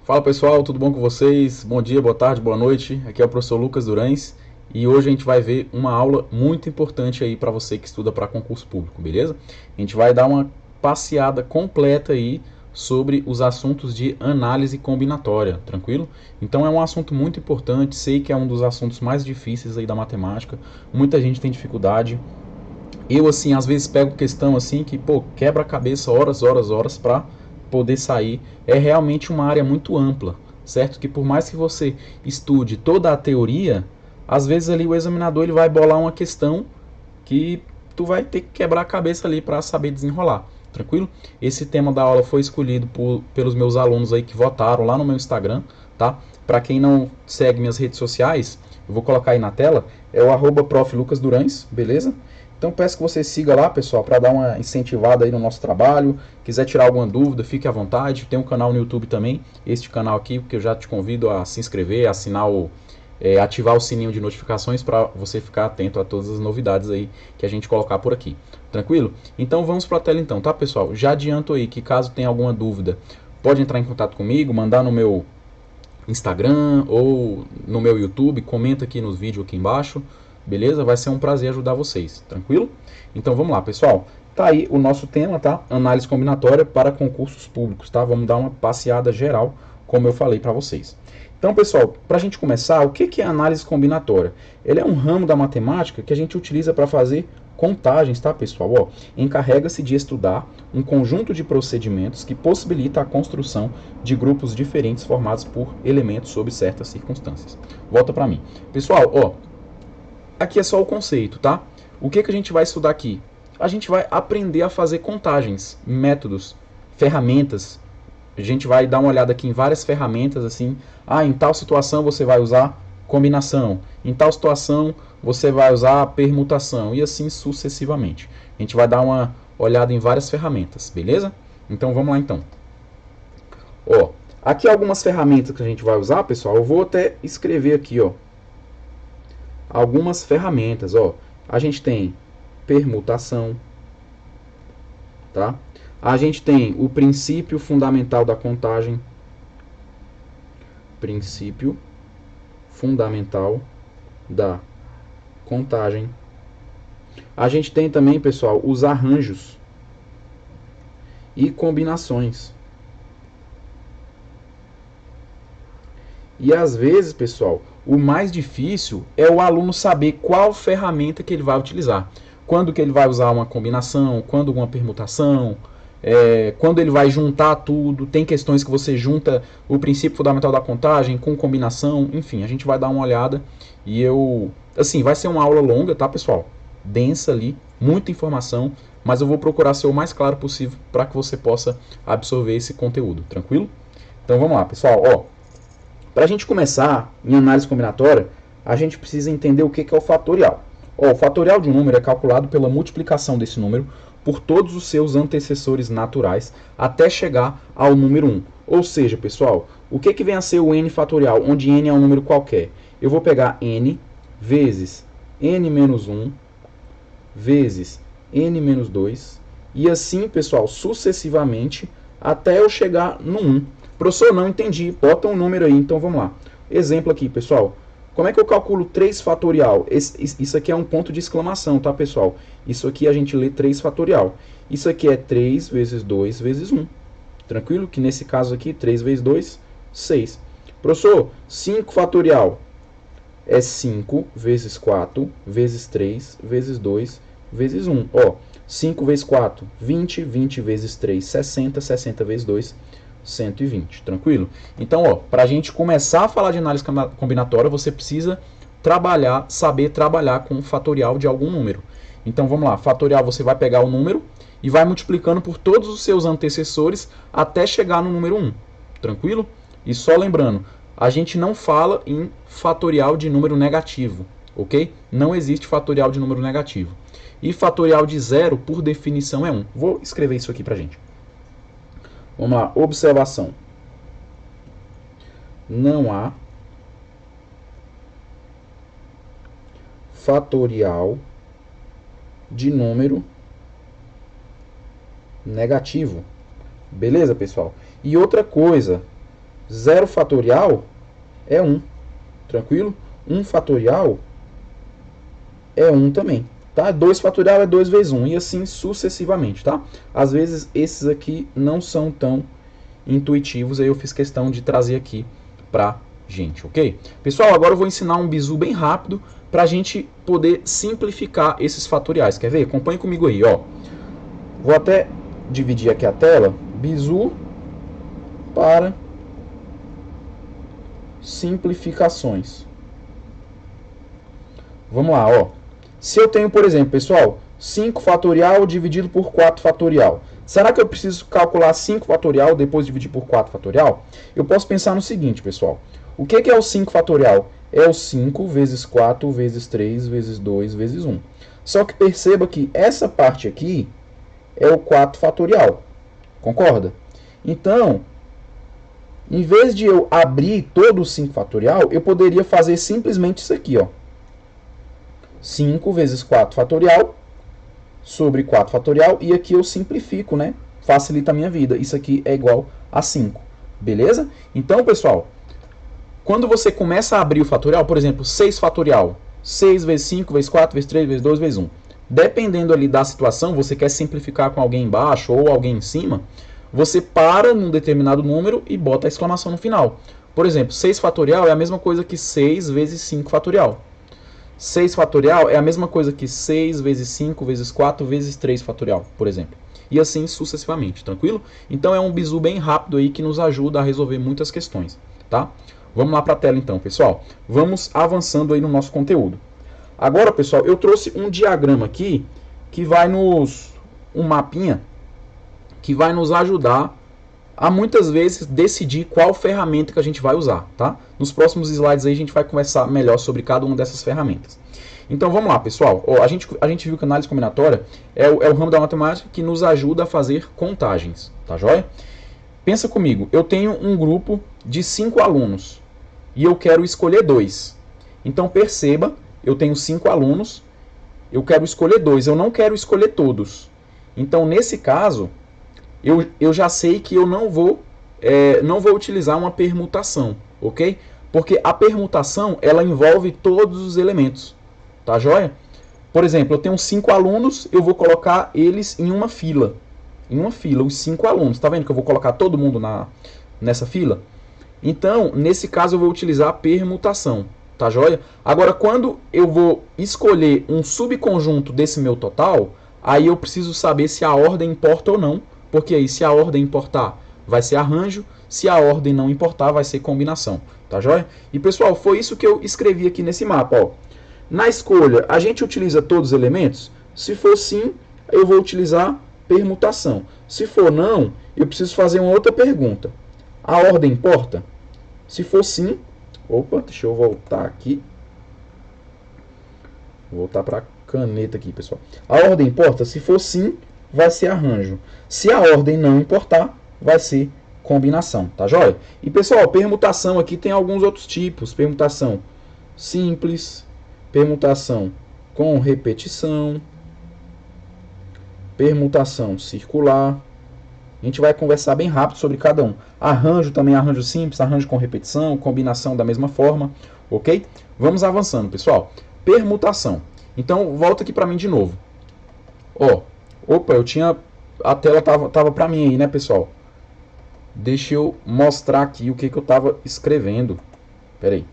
Fala pessoal, tudo bom com vocês? Bom dia, boa tarde, boa noite. Aqui é o professor Lucas Durães e hoje a gente vai ver uma aula muito importante aí para você que estuda para concurso público, beleza? A gente vai dar uma passeada completa aí sobre os assuntos de análise combinatória, tranquilo? Então é um assunto muito importante, sei que é um dos assuntos mais difíceis aí da matemática, muita gente tem dificuldade. Eu, assim, às vezes pego questão assim que, pô, quebra a cabeça horas para poder sair. É realmente uma área muito ampla, certo? Que por mais que você estude toda a teoria, às vezes ali o examinador ele vai bolar uma questão que tu vai ter que quebrar a cabeça ali para saber desenrolar. Tranquilo? Esse tema da aula foi escolhido pelos meus alunos aí que votaram lá no meu Instagram, tá? Para quem não segue minhas redes sociais, eu vou colocar aí na tela, é o @proflucasdurães, beleza? Então peço que você siga lá, pessoal, para dar uma incentivada aí no nosso trabalho. Quiser tirar alguma dúvida, fique à vontade. Tem um canal no YouTube também, este canal aqui, que eu já te convido a se inscrever, assinar ativar o sininho de notificações para você ficar atento a todas as novidades aí que a gente colocar por aqui. Tranquilo? Então vamos para a tela então, tá, pessoal? Já adianto aí que caso tenha alguma dúvida, pode entrar em contato comigo, mandar no meu Instagram ou no meu YouTube, comenta aqui nos vídeos aqui embaixo, beleza? Vai ser um prazer ajudar vocês, tranquilo? Então vamos lá, pessoal. Tá aí o nosso tema, tá? Análise combinatória para concursos públicos, tá? Vamos dar uma passeada geral, como eu falei para vocês. Então, pessoal, para a gente começar, o que é análise combinatória? Ele é um ramo da matemática que a gente utiliza para fazer contagens, tá, pessoal? Encarrega-se de estudar um conjunto de procedimentos que possibilita a construção de grupos diferentes formados por elementos sob certas circunstâncias. Volta para mim. Pessoal, aqui é só o conceito, tá? O que a gente vai estudar aqui? A gente vai aprender a fazer contagens, métodos, ferramentas. A gente vai dar uma olhada aqui em várias ferramentas, assim. Em tal situação você vai usar combinação. Em tal situação você vai usar permutação. E assim sucessivamente. A gente vai dar uma olhada em várias ferramentas, beleza? Então vamos lá então. Aqui algumas ferramentas que a gente vai usar, pessoal. Eu vou até escrever aqui, algumas ferramentas, A gente tem permutação, tá? A gente tem o princípio fundamental da contagem. Princípio fundamental da contagem. A gente tem também, pessoal, os arranjos e combinações. E às vezes, pessoal, o mais difícil é o aluno saber qual ferramenta que ele vai utilizar. Quando que ele vai usar uma combinação, quando uma permutação, quando ele vai juntar tudo. Tem questões que você junta o princípio fundamental da contagem com combinação. Enfim, a gente vai dar uma olhada. E assim, vai ser uma aula longa, tá, pessoal? Densa ali, muita informação, mas eu vou procurar ser o mais claro possível para que você possa absorver esse conteúdo, tranquilo? Então vamos lá, pessoal, para a gente começar em análise combinatória, a gente precisa entender o que é o fatorial. O fatorial de um número é calculado pela multiplicação desse número por todos os seus antecessores naturais até chegar ao número 1. Ou seja, pessoal, o que vem a ser o n fatorial, onde n é um número qualquer? Eu vou pegar n vezes n menos 1 vezes n menos 2 e assim, pessoal, sucessivamente até eu chegar no 1. Professor, não entendi. Bota um número aí, então vamos lá. Exemplo aqui, pessoal. Como é que eu calculo 3 fatorial? Isso aqui é um ponto de exclamação, tá, pessoal? Isso aqui a gente lê 3 fatorial. Isso aqui é 3 vezes 2 vezes 1. Tranquilo? Que nesse caso aqui, 3 vezes 2, 6. Professor, 5 fatorial é 5 vezes 4 vezes 3 vezes 2 vezes 1. 5 vezes 4, 20. 20 vezes 3, 60. 60 vezes 2, 120, tranquilo? Então, para a gente começar a falar de análise combinatória, você precisa saber trabalhar com o fatorial de algum número. Então, vamos lá, fatorial você vai pegar o número e vai multiplicando por todos os seus antecessores até chegar no número 1, tranquilo? E só lembrando, a gente não fala em fatorial de número negativo, ok? Não existe fatorial de número negativo. E fatorial de zero, por definição, é 1. Vou escrever isso aqui pra gente. Vamos lá, observação. Não há fatorial de número negativo. Beleza, pessoal? E outra coisa, 0 fatorial é 1. Tranquilo? 1 fatorial é 1 também. Tá? 2 fatorial é 2 vezes 1. E assim sucessivamente. Tá? Às vezes esses aqui não são tão intuitivos. Aí eu fiz questão de trazer aqui pra gente. Ok? Pessoal, agora eu vou ensinar um bizu bem rápido para a gente poder simplificar esses fatoriais. Quer ver? Acompanhe comigo aí. Ó. Vou até dividir aqui a tela. Bizu para simplificações. Vamos lá, ó. Se eu tenho, por exemplo, pessoal, 5 fatorial dividido por 4 fatorial. Será que eu preciso calcular 5 fatorial depois dividir por 4 fatorial? Eu posso pensar no seguinte, pessoal. O que é o 5 fatorial? É o 5 vezes 4 vezes 3 vezes 2 vezes 1. Só que perceba que essa parte aqui é o 4 fatorial. Concorda? Então, em vez de eu abrir todo o 5 fatorial, eu poderia fazer simplesmente isso aqui, ó. 5 vezes 4 fatorial sobre 4 fatorial. E aqui eu simplifico, né? Facilita a minha vida. Isso aqui é igual a 5. Beleza? Então, pessoal, quando você começa a abrir o fatorial, por exemplo, 6 fatorial. 6 vezes 5 vezes 4 vezes 3 vezes 2 vezes 1. Dependendo ali da situação, você quer simplificar com alguém embaixo ou alguém em cima, você para num determinado número e bota a exclamação no final. Por exemplo, 6 fatorial é a mesma coisa que 6 vezes 5 fatorial. 6 fatorial é a mesma coisa que 6 vezes 5 vezes 4 vezes 3 fatorial, por exemplo. E assim sucessivamente, tranquilo? Então é um bizu bem rápido aí que nos ajuda a resolver muitas questões, tá? Vamos lá para a tela então, pessoal. Vamos avançando aí no nosso conteúdo. Agora, pessoal, eu trouxe um diagrama aqui que vai um mapinha que vai nos ajudar a muitas vezes decidir qual ferramenta que a gente vai usar, tá? Nos próximos slides aí a gente vai conversar melhor sobre cada uma dessas ferramentas. Então vamos lá, pessoal. Ó, a gente viu que a análise combinatória é o ramo da matemática que nos ajuda a fazer contagens, tá joia? Pensa comigo, eu tenho um grupo de 5 alunos e eu quero escolher 2. Então perceba, eu tenho 5 alunos, eu quero escolher 2, eu não quero escolher todos. Então nesse caso, eu já sei que eu não vou utilizar uma permutação, ok? Porque a permutação, ela envolve todos os elementos, tá joia? Por exemplo, eu tenho 5 alunos, eu vou colocar eles em uma fila. Em uma fila, os 5 alunos. Tá vendo que eu vou colocar todo mundo nessa fila? Então, nesse caso, eu vou utilizar a permutação, tá joia? Agora, quando eu vou escolher um subconjunto desse meu total, aí eu preciso saber se a ordem importa ou não. Porque aí, se a ordem importar, vai ser arranjo. Se a ordem não importar, vai ser combinação. Tá joia? E, pessoal, foi isso que eu escrevi aqui nesse mapa. Ó. Na escolha, a gente utiliza todos os elementos? Se for sim, eu vou utilizar permutação. Se for não, eu preciso fazer uma outra pergunta. A ordem importa? Se for sim... Opa, deixa eu voltar aqui. Vou voltar para a caneta aqui, pessoal. A ordem importa? Se for sim, vai ser arranjo. Se a ordem não importar, vai ser combinação, tá joia? E pessoal, permutação aqui tem alguns outros tipos. Permutação simples, permutação com repetição, permutação circular. A gente vai conversar bem rápido sobre cada um. Arranjo também, arranjo simples, arranjo com repetição, combinação da mesma forma, ok? Vamos avançando, pessoal. Permutação. Então, volta aqui para mim de novo. Ó, opa, a tela tava para mim aí, né, pessoal? Deixa eu mostrar aqui o que eu estava escrevendo. Pera aí.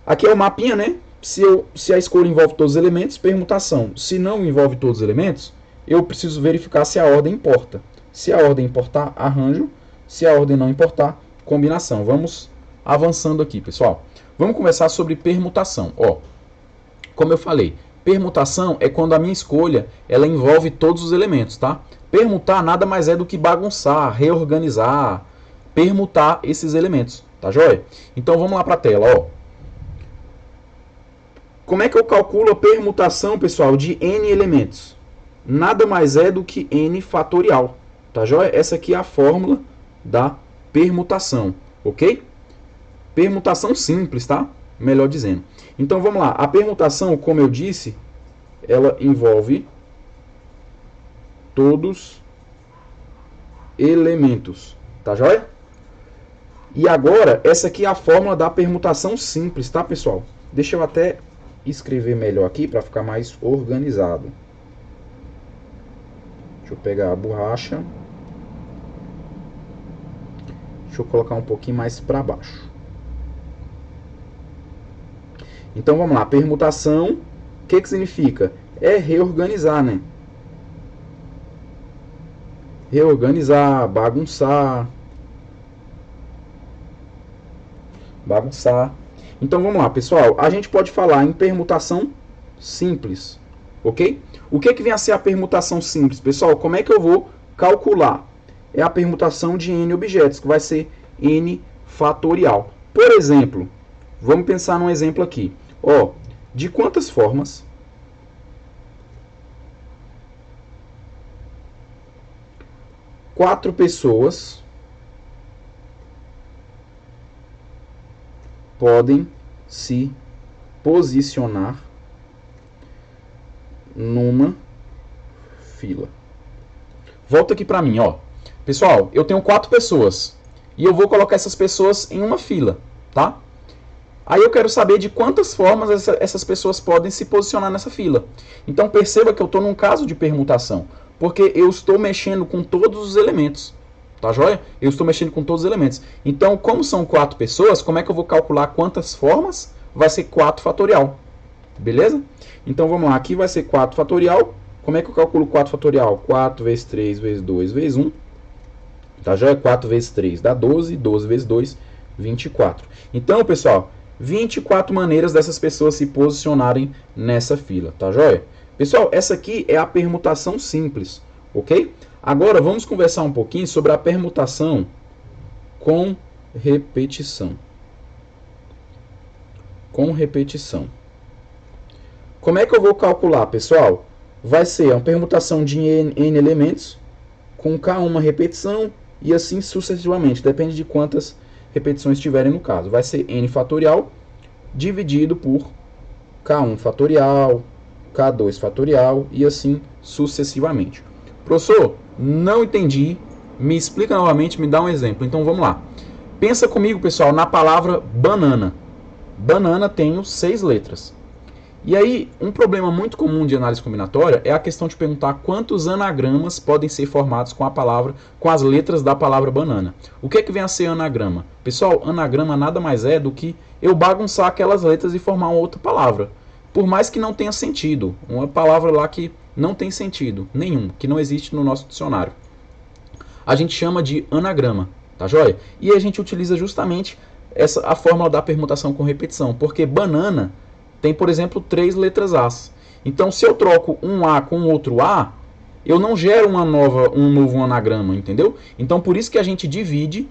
Aqui é o mapinha, né? Se a escolha envolve todos os elementos, permutação. Se não envolve todos os elementos, eu preciso verificar se a ordem importa. Se a ordem importar, arranjo. Se a ordem não importar, combinação. Vamos avançando aqui, pessoal. Vamos começar sobre permutação. Ó, como eu falei, permutação é quando a minha escolha ela envolve todos os elementos, tá? Permutar nada mais é do que bagunçar, reorganizar, permutar esses elementos, tá joia? Então vamos lá para a tela, ó. Como é que eu calculo a permutação, pessoal, de n elementos? Nada mais é do que n fatorial, tá joia? Essa aqui é a fórmula da permutação, ok? Permutação simples, tá? Melhor dizendo. Então vamos lá. A permutação, como eu disse, ela envolve todos elementos, tá joia? E agora, essa aqui é a fórmula da permutação simples, tá, pessoal? Deixa eu até escrever melhor aqui para ficar mais organizado. Deixa eu pegar a borracha. Deixa eu colocar um pouquinho mais para baixo. Então vamos lá, permutação, o que significa? É reorganizar, né? Reorganizar, bagunçar. Então vamos lá, pessoal. A gente pode falar em permutação simples, ok? O que vem a ser a permutação simples? Pessoal, como é que eu vou calcular? É a permutação de n objetos, que vai ser n fatorial. Por exemplo, vamos pensar num exemplo aqui. Ó, de quantas formas quatro pessoas podem se posicionar numa fila? Volta aqui para mim, ó. Pessoal, eu tenho 4 pessoas e eu vou colocar essas pessoas em uma fila, tá? Aí eu quero saber de quantas formas essas pessoas podem se posicionar nessa fila. Então perceba que eu estou num caso de permutação, porque eu estou mexendo com todos os elementos. Tá joia? Eu estou mexendo com todos os elementos. Então, como são 4 pessoas, como é que eu vou calcular quantas formas? Vai ser 4 fatorial. Beleza? Então vamos lá, aqui vai ser 4 fatorial. Como é que eu calculo 4 fatorial? 4 vezes 3 vezes 2 vezes 1. Tá joia? 4 vezes 3 dá 12, 12 vezes 2, 24. Então, pessoal, 24 maneiras dessas pessoas se posicionarem nessa fila, tá joia? Pessoal, essa aqui é a permutação simples, ok? Agora vamos conversar um pouquinho sobre a permutação com repetição. Com repetição. Como é que eu vou calcular, pessoal? Vai ser uma permutação de n elementos com k1 repetição e assim sucessivamente. Depende de quantas repetições tiverem no caso. Vai ser n fatorial dividido por k1 fatorial, k2 fatorial e assim sucessivamente. Professor, não entendi. Me explica novamente, me dá um exemplo. Então vamos lá. Pensa comigo, pessoal, na palavra banana. Banana tem 6 letras. E aí, um problema muito comum de análise combinatória é a questão de perguntar quantos anagramas podem ser formados com a palavra, com as letras da palavra banana. O que vem a ser anagrama? Pessoal, anagrama nada mais é do que eu bagunçar aquelas letras e formar uma outra palavra. Por mais que não tenha sentido. Uma palavra lá que não tem sentido nenhum, que não existe no nosso dicionário. A gente chama de anagrama, tá joia? E a gente utiliza justamente a fórmula da permutação com repetição, porque banana tem, por exemplo, 3 letras As. Então, se eu troco um A com outro A, eu não gero um novo anagrama, entendeu? Então, por isso que a gente divide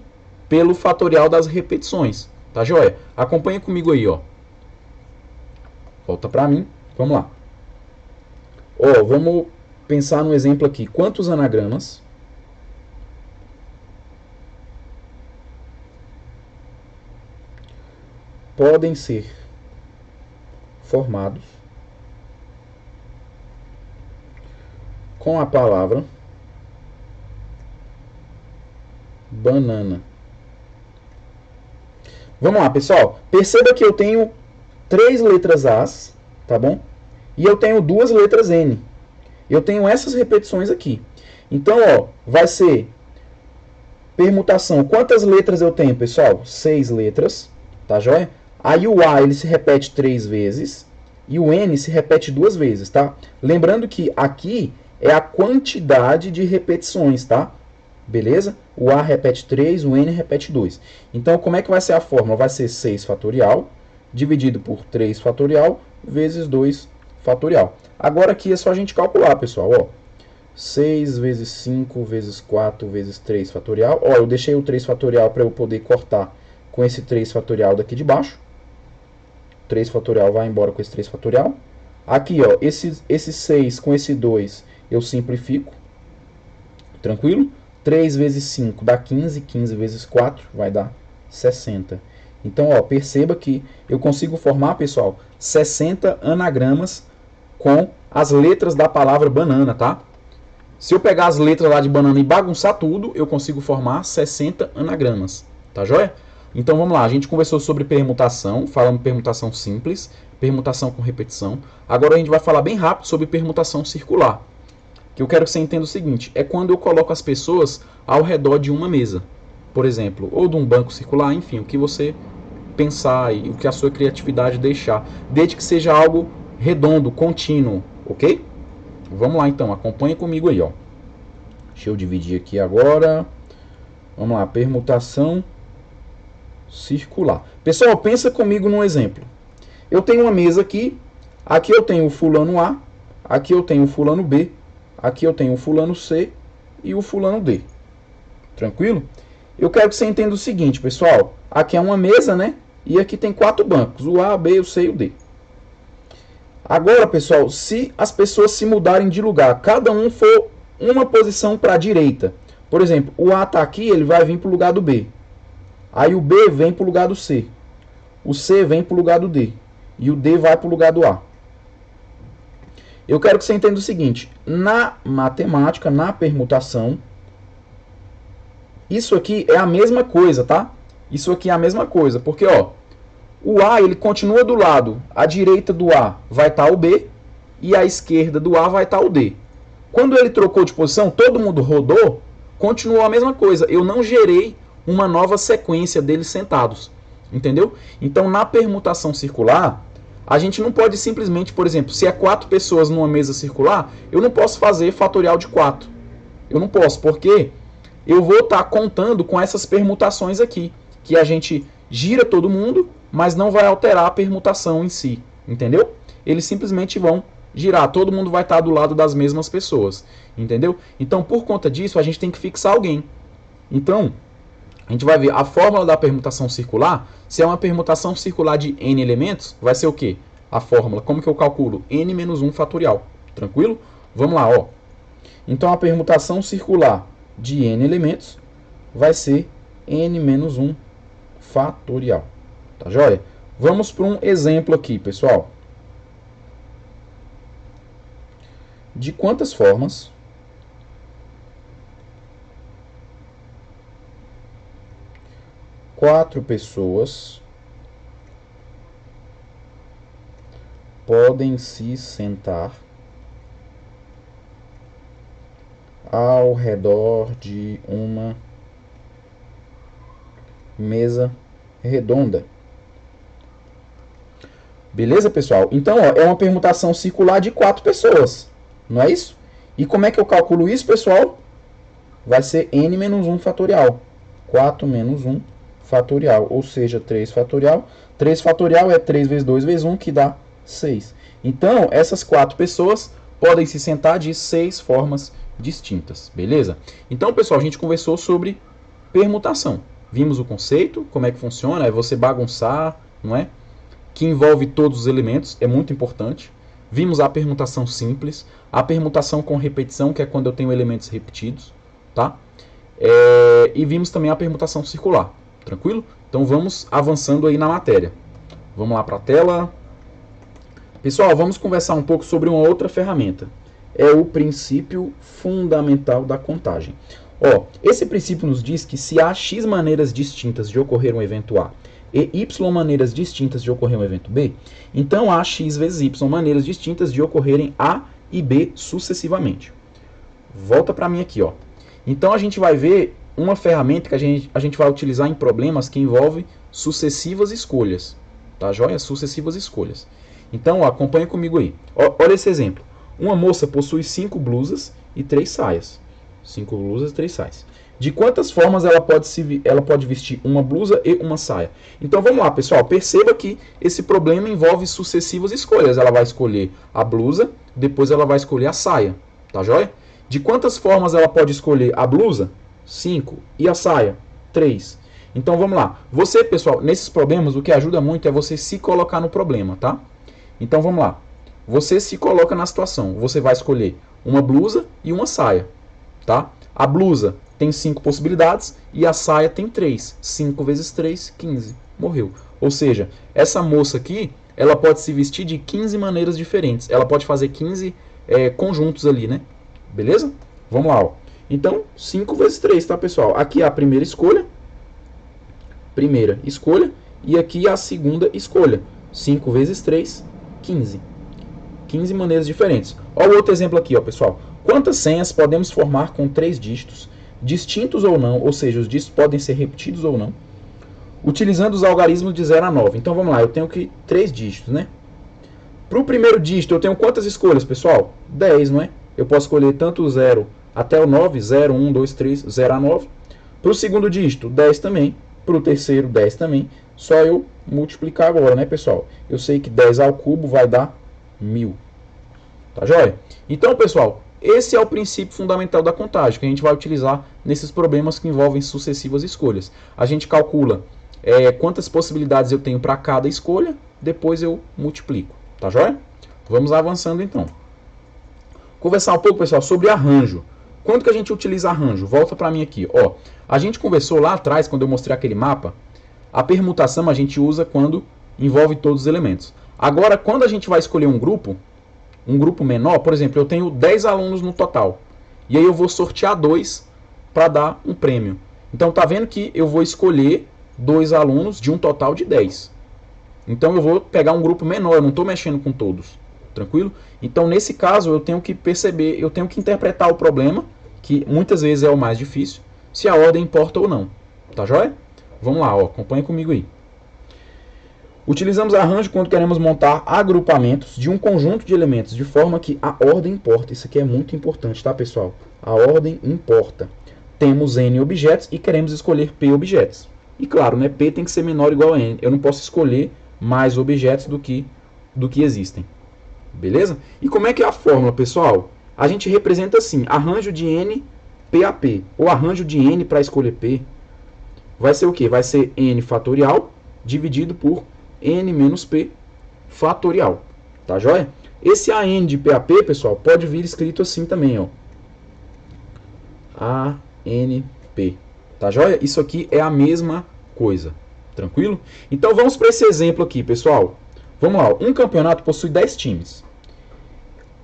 pelo fatorial das repetições, tá joia? Acompanha comigo aí, ó. Volta para mim, vamos lá. Ó, vamos pensar no exemplo aqui. Quantos anagramas podem ser formados com a palavra banana? Vamos lá, pessoal. Perceba que eu tenho 3 letras As, tá bom? E eu tenho 2 letras N. Eu tenho essas repetições aqui. Então, ó, vai ser permutação. Quantas letras eu tenho, pessoal? 6 letras, tá joia? Aí o A ele se repete 3 vezes e o N se repete 2 vezes, tá? Lembrando que aqui é a quantidade de repetições, tá? Beleza? O A repete 3, o N repete 2. Então, como é que vai ser a fórmula? Vai ser 6 fatorial dividido por 3 fatorial vezes 2 fatorial. Agora aqui é só a gente calcular, pessoal, ó. 6 vezes 5 vezes 4 vezes 3 fatorial. Ó, eu deixei o 3 fatorial para eu poder cortar com esse 3 fatorial daqui de baixo. 3 fatorial vai embora com esse 3 fatorial. Aqui, ó, esse 6 com esse 2 eu simplifico. Tranquilo? 3 vezes 5 dá 15, 15 vezes 4 vai dar 60. Então, ó, perceba que eu consigo formar, pessoal, 60 anagramas com as letras da palavra banana, tá? Se eu pegar as letras lá de banana e bagunçar tudo, eu consigo formar 60 anagramas, tá joia? Então vamos lá, a gente conversou sobre permutação, falamos permutação simples, permutação com repetição. Agora a gente vai falar bem rápido sobre permutação circular. Que eu quero que você entenda o seguinte, é quando eu coloco as pessoas ao redor de uma mesa. Por exemplo, ou de um banco circular, enfim, o que você pensar e o que a sua criatividade deixar. Desde que seja algo redondo, contínuo, ok? Vamos lá então, acompanha comigo aí, ó. Deixa eu dividir aqui agora. Vamos lá, permutação circular. Pessoal, pensa comigo num exemplo. Eu tenho uma mesa aqui eu tenho o fulano A, aqui eu tenho o fulano B, aqui eu tenho o fulano C e o fulano D. Tranquilo? Eu quero que você entenda o seguinte, pessoal. Aqui é uma mesa, né? E aqui tem 4 bancos, o A, o B, o C e o D. Agora, pessoal, se as pessoas se mudarem de lugar, cada um for uma posição para a direita. Por exemplo, o A está aqui, ele vai vir para o lugar do B. Aí o B vem para o lugar do C. O C vem para o lugar do D. E o D vai para o lugar do A. Eu quero que você entenda o seguinte. Na matemática, na permutação, isso aqui é a mesma coisa, tá? Isso aqui é a mesma coisa. Porque, ó, o A ele continua do lado. À direita do A vai estar o B. E à esquerda do A vai estar o D. Quando ele trocou de posição, todo mundo rodou, continuou a mesma coisa. Eu não gerei uma nova sequência deles sentados. Entendeu? Então, na permutação circular, a gente não pode simplesmente, por exemplo, se é 4 pessoas numa mesa circular, eu não posso fazer fatorial de 4. Eu não posso, porque eu vou estar contando com essas permutações aqui, que a gente gira todo mundo, mas não vai alterar a permutação em si. Entendeu? Eles simplesmente vão girar, todo mundo vai estar do lado das mesmas pessoas. Entendeu? Então, por conta disso, a gente tem que fixar alguém. Então, a gente vai ver a fórmula da permutação circular. Se é uma permutação circular de n elementos, vai ser o quê? A fórmula, como que eu calculo? N menos 1 fatorial. Tranquilo? Vamos lá, ó. Então, a permutação circular de n elementos vai ser n menos 1 fatorial. Tá joia? Vamos para um exemplo aqui, pessoal. De quantas formas 4 pessoas podem se sentar ao redor de uma mesa redonda? Beleza, pessoal? Então, ó, é uma permutação circular de 4 pessoas, não é isso? E como é que eu calculo isso, pessoal? Vai ser n menos 1 fatorial. 4 menos 1 fatorial, ou seja, 3 fatorial. 3 fatorial é 3 vezes 2 vezes 1, que dá 6. Então, essas 4 pessoas podem se sentar de 6 formas distintas, beleza? Então, pessoal, a gente conversou sobre permutação. Vimos o conceito, como é que funciona, é você bagunçar, não é? Que envolve todos os elementos, é muito importante. Vimos a permutação simples, a permutação com repetição, que é quando eu tenho elementos repetidos, tá? E vimos também a permutação circular, tranquilo? Então vamos avançando aí na matéria. Vamos lá para a tela. Pessoal, vamos conversar um pouco sobre uma outra ferramenta. É o princípio fundamental da contagem. Ó, esse princípio nos diz que se há x maneiras distintas de ocorrer um evento A e y maneiras distintas de ocorrer um evento B, então há x vezes y maneiras distintas de ocorrerem A e B sucessivamente. Volta para mim aqui, ó. Então a gente vai ver uma ferramenta que a gente vai utilizar em problemas que envolvem sucessivas escolhas. Tá, joia? Sucessivas escolhas. Então, ó, acompanha comigo aí. Ó, olha esse exemplo. Uma moça possui 5 blusas e 3 saias. 5 blusas e 3 saias. De quantas formas ela pode vestir uma blusa e uma saia? Então vamos lá, pessoal. Perceba que esse problema envolve sucessivas escolhas. Ela vai escolher a blusa, depois ela vai escolher a saia. Tá joia? De quantas formas ela pode escolher a blusa? 5. E a saia? 3. Então vamos lá. Você, pessoal, nesses problemas, o que ajuda muito é você se colocar no problema, tá? Então vamos lá. Você se coloca na situação. Você vai escolher uma blusa e uma saia, tá? A blusa tem 5 possibilidades e a saia tem 3. 5 vezes 3, 15. Morreu. Ou seja, essa moça aqui, ela pode se vestir de 15 maneiras diferentes. Ela pode fazer 15 conjuntos ali, né? Beleza? Vamos lá, ó. Então, 5 vezes 3, tá, pessoal? Aqui é a primeira escolha. primeira escolha e aqui a segunda escolha. 5 vezes 3, 15. 15 maneiras diferentes. Olha o outro exemplo aqui, ó, pessoal. Quantas senhas podemos formar com 3 dígitos, distintos ou não, ou seja, os dígitos podem ser repetidos ou não, utilizando os algarismos de 0 a 9. Então vamos lá, eu tenho que 3 dígitos, né? Para o primeiro dígito eu tenho quantas escolhas, pessoal? 10, não é? Eu posso escolher tanto o 0 até o 9, 0, 1, 2, 3, 0 a 9. Para o segundo dígito, 10 também. Para o terceiro, 10 também. Só eu multiplicar agora, né, pessoal? Eu sei que 10 ao cubo vai dar 1000. Tá joia? Então, pessoal, esse é o princípio fundamental da contagem que a gente vai utilizar nesses problemas que envolvem sucessivas escolhas. A gente calcula quantas possibilidades eu tenho para cada escolha, depois eu multiplico. Tá joia? Vamos avançando então. Conversar um pouco, pessoal, sobre arranjo. Quando que a gente utiliza arranjo? Volta para mim aqui. Ó, a gente conversou lá atrás, quando eu mostrei aquele mapa, a permutação a gente usa quando envolve todos os elementos. Agora, quando a gente vai escolher um grupo menor, por exemplo, eu tenho 10 alunos no total. E aí eu vou sortear 2 para dar um prêmio. Então, tá vendo que eu vou escolher 2 alunos de um total de 10. Então, eu vou pegar um grupo menor, eu não estou mexendo com todos. Tranquilo? Então, nesse caso, eu tenho que perceber, eu tenho que interpretar o problema, que muitas vezes é o mais difícil, se a ordem importa ou não. Tá joia? Vamos lá, ó, acompanha comigo aí. Utilizamos arranjo quando queremos montar agrupamentos de um conjunto de elementos, de forma que a ordem importa. Isso aqui é muito importante, tá, pessoal? A ordem importa. Temos N objetos e queremos escolher P objetos. E claro, né, P tem que ser menor ou igual a N. Eu não posso escolher mais objetos do que existem. Beleza? E como é que é a fórmula, pessoal? A gente representa assim, arranjo de N, P a P. Ou arranjo de N para escolher P. Vai ser o quê? Vai ser N fatorial dividido por N menos P fatorial. Tá joia? Esse AN de P a P, pessoal, pode vir escrito assim também, ó. ANP. Tá joia? Isso aqui é a mesma coisa. Tranquilo? Então vamos para esse exemplo aqui, pessoal. Vamos lá. Um campeonato possui 10 times.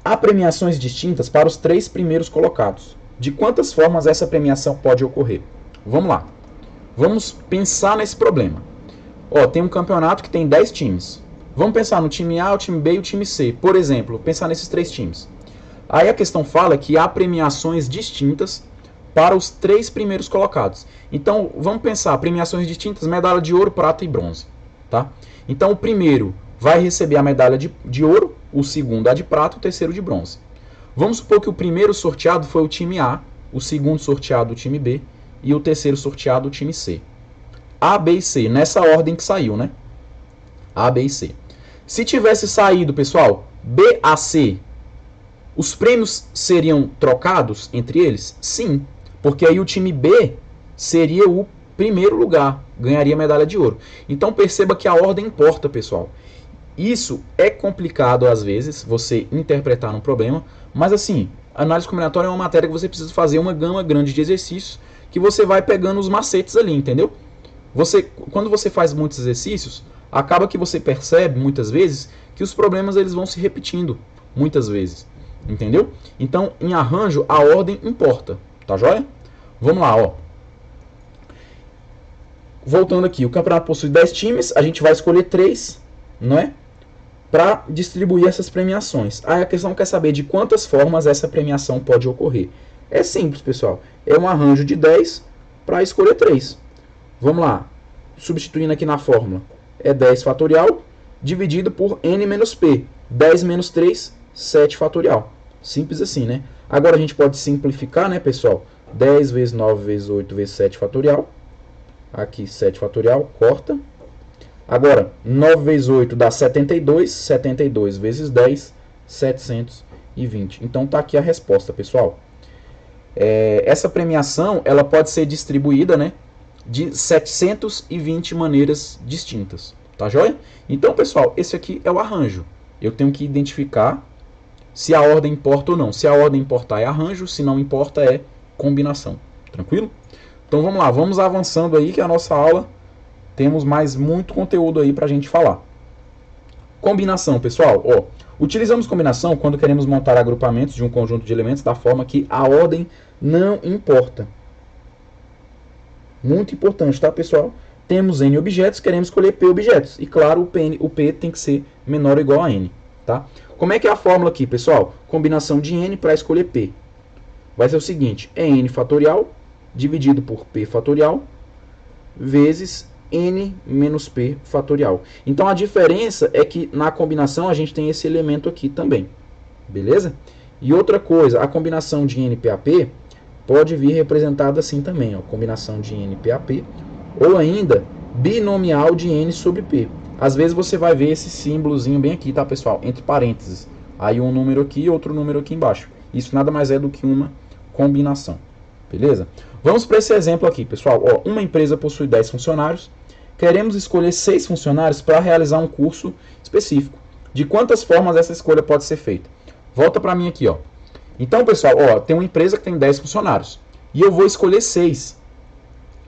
Há premiações distintas para os 3 primeiros colocados. De quantas formas essa premiação pode ocorrer? Vamos lá. Vamos pensar nesse problema. Ó, tem um campeonato que tem 10 times. Vamos pensar no time A, o time B e o time C. Por exemplo, pensar nesses 3 times. Aí a questão fala que há premiações distintas para os 3 primeiros colocados. Então, vamos pensar, premiações distintas, medalha de ouro, prata e bronze. Tá? Então, o primeiro vai receber a medalha de ouro, o segundo a de prata, o terceiro de bronze. Vamos supor que o primeiro sorteado foi o time A, o segundo sorteado o time B e o terceiro sorteado o time C. A, B e C, nessa ordem que saiu, né? A, B e C. Se tivesse saído, pessoal, B a C, os prêmios seriam trocados entre eles? Sim, porque aí o time B seria o primeiro lugar, ganharia medalha de ouro. Então perceba que a ordem importa, pessoal. Isso é complicado às vezes, você interpretar um problema, mas assim, análise combinatória é uma matéria que você precisa fazer uma gama grande de exercícios que você vai pegando os macetes ali, entendeu? Quando você faz muitos exercícios, acaba que você percebe, muitas vezes, que os problemas eles vão se repetindo, muitas vezes. Entendeu? Então, em arranjo, a ordem importa. Tá joia? Vamos lá, ó. Voltando aqui, o campeonato possui 10 times, a gente vai escolher 3, não é? Para distribuir essas premiações. Aí a questão quer saber de quantas formas essa premiação pode ocorrer. É simples, pessoal. É um arranjo de 10 para escolher 3. Vamos lá, substituindo aqui na fórmula, é 10 fatorial dividido por N menos P, 10 menos 3, 7 fatorial. Simples assim, né? Agora a gente pode simplificar, né, pessoal? 10 vezes 9 vezes 8 vezes 7 fatorial. Aqui 7 fatorial, corta. Agora, 9 vezes 8 dá 72, 72 vezes 10, 720. Então tá aqui a resposta, pessoal. Essa premiação, ela pode ser distribuída, né, de 720 maneiras distintas, tá joia? Então, pessoal, esse aqui é o arranjo. Eu tenho que identificar se a ordem importa ou não. Se a ordem importar é arranjo, se não importa é combinação. Tranquilo? Então vamos lá, vamos avançando aí que a nossa aula temos mais muito conteúdo aí pra gente falar. Combinação, pessoal. Ó, utilizamos combinação quando queremos montar agrupamentos de um conjunto de elementos da forma que a ordem não importa. Muito importante, tá, pessoal? Temos N objetos, queremos escolher P objetos. E claro, o P tem que ser menor ou igual a N. Tá? Como é que é a fórmula aqui, pessoal? Combinação de N para escolher P. Vai ser o seguinte, é N fatorial dividido por P fatorial vezes N menos P fatorial. Então a diferença é que na combinação a gente tem esse elemento aqui também. Beleza? E outra coisa, a combinação de NPAP pode vir representada assim também, ó, combinação de NPAP, ou ainda binomial de N sobre P. Às vezes você vai ver esse símbolozinho bem aqui, tá, pessoal? Entre parênteses. Aí um número aqui e outro número aqui embaixo. Isso nada mais é do que uma combinação. Beleza? Vamos para esse exemplo aqui, pessoal. Ó, uma empresa possui 10 funcionários. Queremos escolher 6 funcionários para realizar um curso específico. De quantas formas essa escolha pode ser feita? Volta para mim aqui, ó. Então, pessoal, ó, tem uma empresa que tem 10 funcionários. E eu vou escolher 6.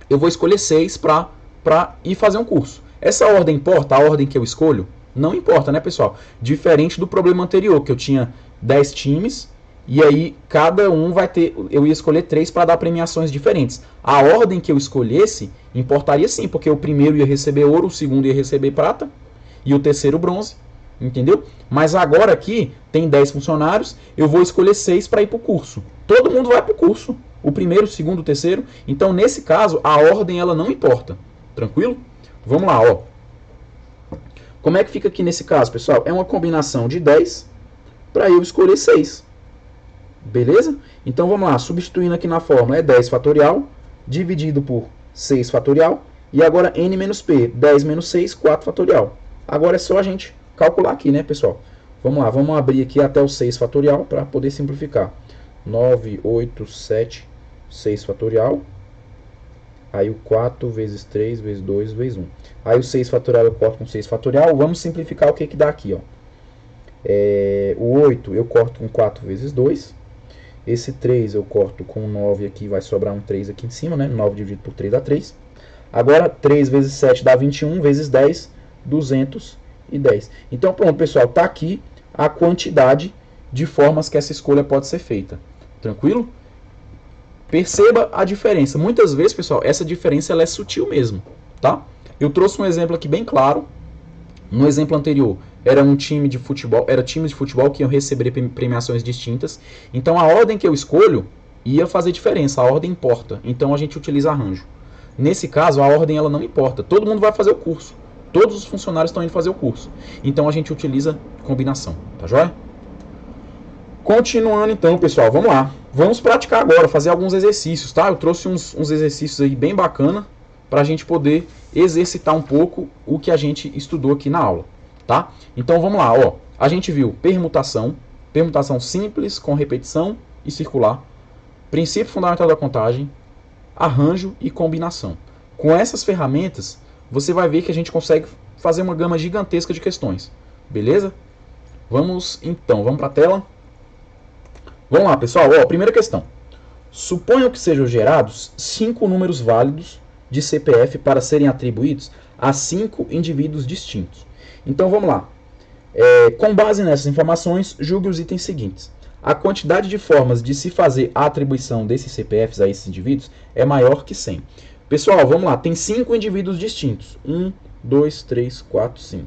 Eu vou escolher 6 para ir fazer um curso. Essa ordem importa? A ordem que eu escolho? Não importa, né, pessoal? Diferente do problema anterior, que eu tinha 10 times, e aí cada um vai ter... Eu ia escolher 3 para dar premiações diferentes. A ordem que eu escolhesse importaria sim, porque o primeiro ia receber ouro, o segundo ia receber prata, e o terceiro bronze. Entendeu? Mas agora aqui tem 10 funcionários, eu vou escolher 6 para ir para o curso. Todo mundo vai para o curso. O primeiro, o segundo, o terceiro. Então, nesse caso, a ordem ela não importa. Tranquilo? Vamos lá, ó. Como é que fica aqui nesse caso, pessoal? É uma combinação de 10 para eu escolher 6. Beleza? Então, vamos lá. Substituindo aqui na fórmula, é 10 fatorial dividido por 6 fatorial. E agora, N menos P. 10 menos 6, 4 fatorial. Agora é só a gente calcular aqui, né, pessoal? Vamos lá, vamos abrir aqui até o 6 fatorial para poder simplificar. 9, 8, 7, 6 fatorial. Aí o 4 vezes 3 vezes 2 vezes 1. Aí o 6 fatorial eu corto com 6 fatorial. Vamos simplificar o que que dá aqui, ó. O 8 eu corto com 4 vezes 2. Esse 3 eu corto com 9 aqui, vai sobrar um 3 aqui em cima, né? 9 dividido por 3 dá 3. Agora 3 vezes 7 dá 21, vezes 10, 210. Então pronto, pessoal, tá aqui a quantidade de formas que essa escolha pode ser feita. Tranquilo? Perceba a diferença. Muitas vezes, pessoal, essa diferença ela é sutil mesmo, tá? Eu trouxe um exemplo aqui bem claro. No exemplo anterior, era times de futebol que iam receber premiações distintas. Então a ordem que eu escolho ia fazer diferença, a ordem importa. Então a gente utiliza arranjo. Nesse caso, a ordem ela não importa. Todo mundo vai fazer o curso. Todos os funcionários estão indo fazer o curso. Então a gente utiliza combinação, tá joia? Continuando então, pessoal, vamos lá. Vamos praticar agora, fazer alguns exercícios, tá? Eu trouxe uns exercícios aí bem bacana para a gente poder exercitar um pouco o que a gente estudou aqui na aula, tá? Então vamos lá, ó. A gente viu permutação simples com repetição e circular, princípio fundamental da contagem, arranjo e combinação. Com essas ferramentas, você vai ver que a gente consegue fazer uma gama gigantesca de questões, beleza? Vamos então, vamos para a tela. Vamos lá, pessoal. Ó, primeira questão. Suponham que sejam gerados 5 números válidos de CPF para serem atribuídos a 5 indivíduos distintos. Então, vamos lá. Com base nessas informações, julgue os itens seguintes. A quantidade de formas de se fazer a atribuição desses CPFs a esses indivíduos é maior que 100. Pessoal, vamos lá. Tem 5 indivíduos distintos. 1, 2, 3, 4, 5.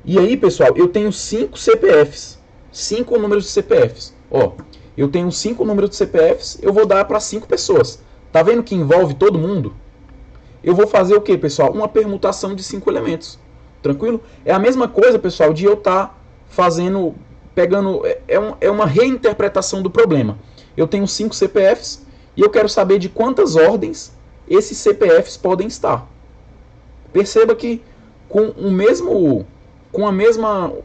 E aí, pessoal, eu tenho 5 CPFs. 5 números de CPFs. Ó, eu tenho 5 números de CPFs, eu vou dar para 5 pessoas. Tá vendo que envolve todo mundo? Eu vou fazer o que, pessoal? Uma permutação de 5 elementos. Tranquilo? É a mesma coisa, pessoal, de eu estar fazendo, pegando... É uma reinterpretação do problema. Eu tenho 5 CPFs e eu quero saber de quantas ordens esses CPFs podem estar. Perceba que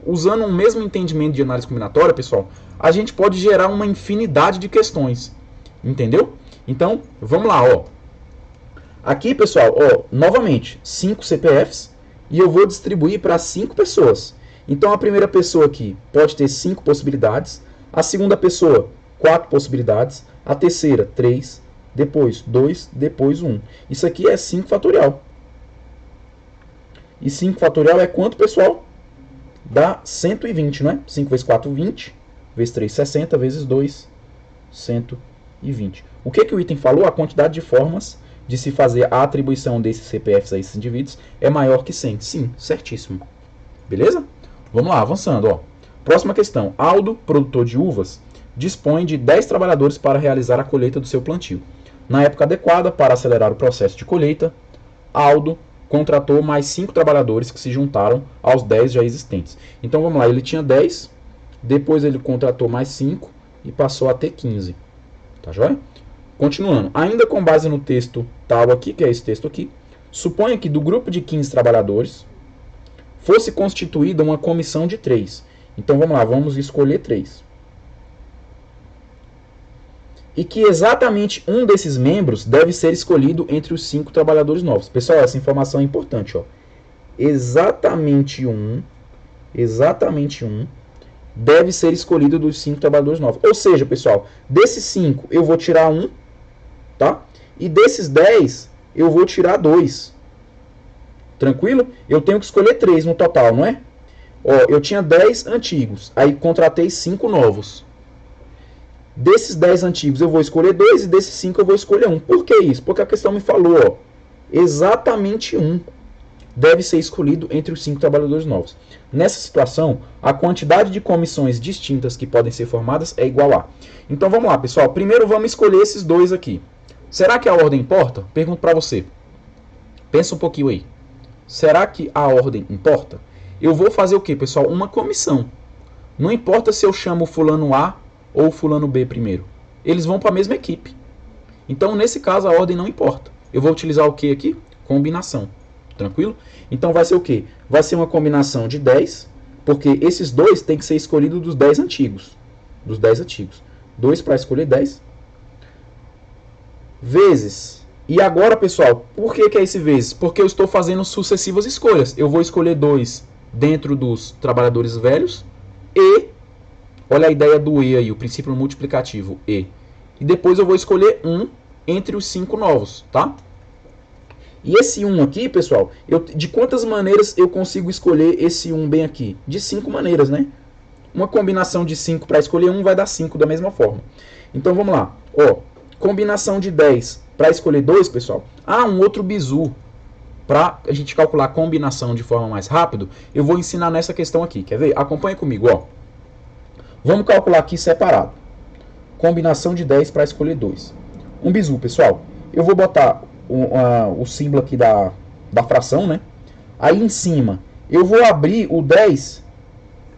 usando o mesmo entendimento de análise combinatória, pessoal, a gente pode gerar uma infinidade de questões. Entendeu? Então, vamos lá, ó. Aqui, pessoal, ó, novamente, 5 CPFs e eu vou distribuir para 5 pessoas. Então, a primeira pessoa aqui pode ter 5 possibilidades, a segunda pessoa, 4 possibilidades, a terceira, 3, depois 2, depois 1. Isso aqui é 5 fatorial. E 5 fatorial é quanto, pessoal? Dá 120, não é? 5 vezes 4, 20. Vezes 3, 60. Vezes 2, 120. O que o item falou? A quantidade de formas de se fazer a atribuição desses CPFs a esses indivíduos é maior que 100. Sim, certíssimo. Beleza? Vamos lá, avançando. Ó. Próxima questão. Aldo, produtor de uvas, dispõe de 10 trabalhadores para realizar a colheita do seu plantio. Na época adequada para acelerar o processo de colheita, Aldo contratou mais 5 trabalhadores que se juntaram aos 10 já existentes. Então vamos lá, ele tinha 10, depois ele contratou mais 5 e passou a ter 15. Tá joia? Continuando, ainda com base no texto tal aqui, que é esse texto aqui, suponha que do grupo de 15 trabalhadores fosse constituída uma comissão de 3. Então vamos lá, vamos escolher 3. E que exatamente um desses membros deve ser escolhido entre os 5 trabalhadores novos. Pessoal, essa informação é importante. Ó. Exatamente um deve ser escolhido dos 5 trabalhadores novos. Ou seja, pessoal, desses 5 eu vou tirar 1, tá? E desses 10 eu vou tirar 2. Tranquilo? Eu tenho que escolher 3 no total, não é? Ó, eu tinha 10 antigos, aí contratei 5 novos. Desses 10 antigos eu vou escolher 2 e desses 5 eu vou escolher 1. Por que isso? Porque a questão me falou, ó, exatamente 1 deve ser escolhido entre os 5 trabalhadores novos. Nessa situação, a quantidade de comissões distintas que podem ser formadas é igual a. Então vamos lá, pessoal. Primeiro vamos escolher esses 2 aqui. Será que a ordem importa? Pergunto para você. Pensa um pouquinho aí. Será que a ordem importa? Eu vou fazer o quê, pessoal? Uma comissão. Não importa se eu chamo fulano A ou fulano B primeiro. Eles vão para a mesma equipe. Então, nesse caso, a ordem não importa. Eu vou utilizar o que aqui? Combinação. Tranquilo? Então, vai ser o quê? Vai ser uma combinação de 10, porque esses 2 têm que ser escolhidos dos 10 antigos. Dos 10 antigos. 2 para escolher 10. Vezes. E agora, pessoal, por que é esse vezes? Porque eu estou fazendo sucessivas escolhas. Eu vou escolher 2 dentro dos trabalhadores velhos e... Olha a ideia do E aí, o princípio multiplicativo E. E depois eu vou escolher 1 entre os 5 novos, tá? E esse 1 aqui, pessoal, de quantas maneiras eu consigo escolher esse 1 bem aqui? De 5 maneiras, né? Uma combinação de 5 para escolher 1 vai dar 5 da mesma forma. Então vamos lá. Ó, combinação de 10 para escolher 2, pessoal. Ah, um outro bizu. Para a gente calcular a combinação de forma mais rápido, eu vou ensinar nessa questão aqui. Quer ver? Acompanha comigo, ó. Vamos calcular aqui separado. Combinação de 10 para escolher 2. Um bizu, pessoal. Eu vou botar o símbolo aqui da fração, né? Aí em cima, eu vou abrir o 10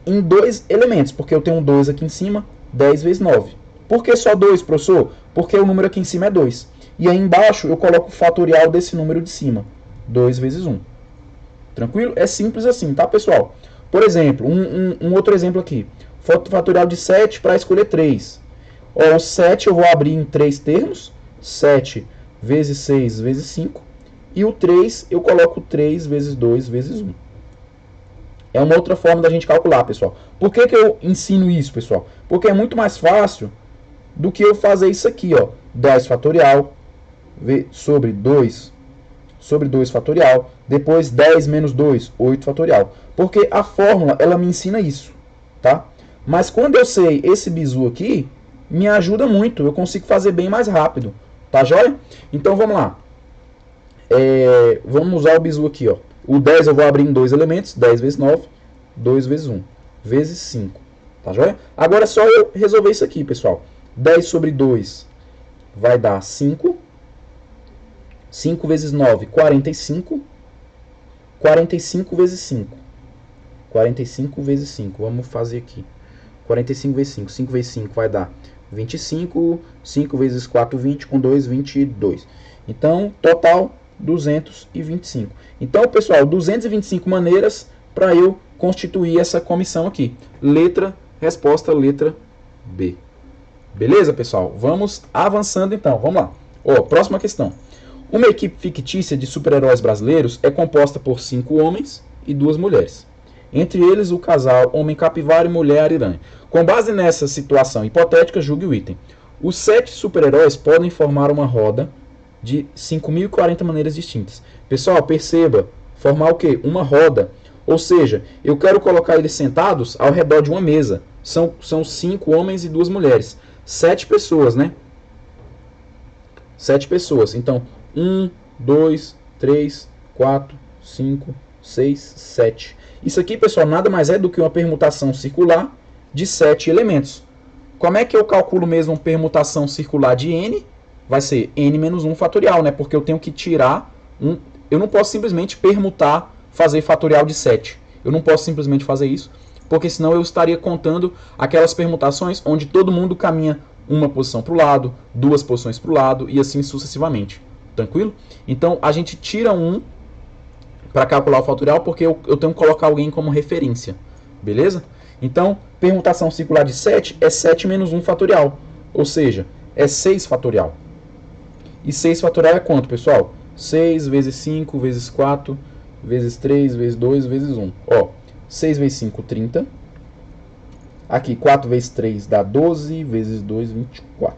em 2 elementos, porque eu tenho um 2 aqui em cima, 10 vezes 9. Por que só 2, professor? Porque o número aqui em cima é 2. E aí embaixo eu coloco o fatorial desse número de cima, 2 vezes 1. Tranquilo? É simples assim, tá, pessoal? Por exemplo, um outro exemplo aqui. Fatorial de 7 para escolher 3. Ó, o 7 eu vou abrir em 3 termos. 7 vezes 6 vezes 5. E o 3 eu coloco 3 vezes 2 vezes 1. É uma outra forma da gente calcular, pessoal. Por que eu ensino isso, pessoal? Porque é muito mais fácil do que eu fazer isso aqui, ó. 10 fatorial sobre 2 fatorial. Depois 10 menos 2, 8 fatorial. Porque a fórmula, ela me ensina isso, tá? Mas quando eu sei esse bizu aqui, me ajuda muito. Eu consigo fazer bem mais rápido. Tá joia? Então vamos lá. Vamos usar o bizu aqui, ó. O 10 eu vou abrir em 2 elementos. 10 vezes 9, 2 vezes 1, vezes 5. Tá joia? Agora é só eu resolver isso aqui, pessoal. 10 sobre 2 vai dar 5. 5 vezes 9, 45. 45 vezes 5. 45 vezes 5. Vamos fazer aqui. 45 vezes 5. 5 vezes 5 vai dar 25. 5 vezes 4, 20. Com 2, 22. Então, total, 225. Então, pessoal, 225 maneiras para eu constituir essa comissão aqui. Resposta, letra B. Beleza, pessoal? Vamos avançando, então. Vamos lá. Ó, próxima questão. Uma equipe fictícia de super-heróis brasileiros é composta por 5 homens e 2 mulheres. Entre eles, o casal Homem Capivara e Mulher Ariranha. Com base nessa situação hipotética, julgue o item. Os 7 super-heróis podem formar uma roda de 5.040 maneiras distintas. Pessoal, perceba, formar o quê? Uma roda. Ou seja, eu quero colocar eles sentados ao redor de uma mesa. São 5 homens e 2 mulheres. 7 pessoas, né? 7 pessoas. Então, 1, 2, 3, 4, 5, 6, 7. Isso aqui, pessoal, nada mais é do que uma permutação circular de 7 elementos. Como é que eu calculo mesmo uma permutação circular de n? Vai ser n menos 1 fatorial, né? Porque eu tenho que tirar um... Eu não posso simplesmente permutar, fazer fatorial de 7. Eu não posso simplesmente fazer isso, porque senão eu estaria contando aquelas permutações onde todo mundo caminha uma posição para o lado, duas posições para o lado e assim sucessivamente. Tranquilo? Então a gente tira um para calcular o fatorial porque eu tenho que colocar alguém como referência. Beleza? Então, permutação circular de 7 é 7 menos 1 fatorial. Ou seja, é 6 fatorial. E 6 fatorial é quanto, pessoal? 6 vezes 5 vezes 4 vezes 3 vezes 2 vezes 1. Ó, 6 vezes 5, 30. Aqui, 4 vezes 3 dá 12, vezes 2, 24.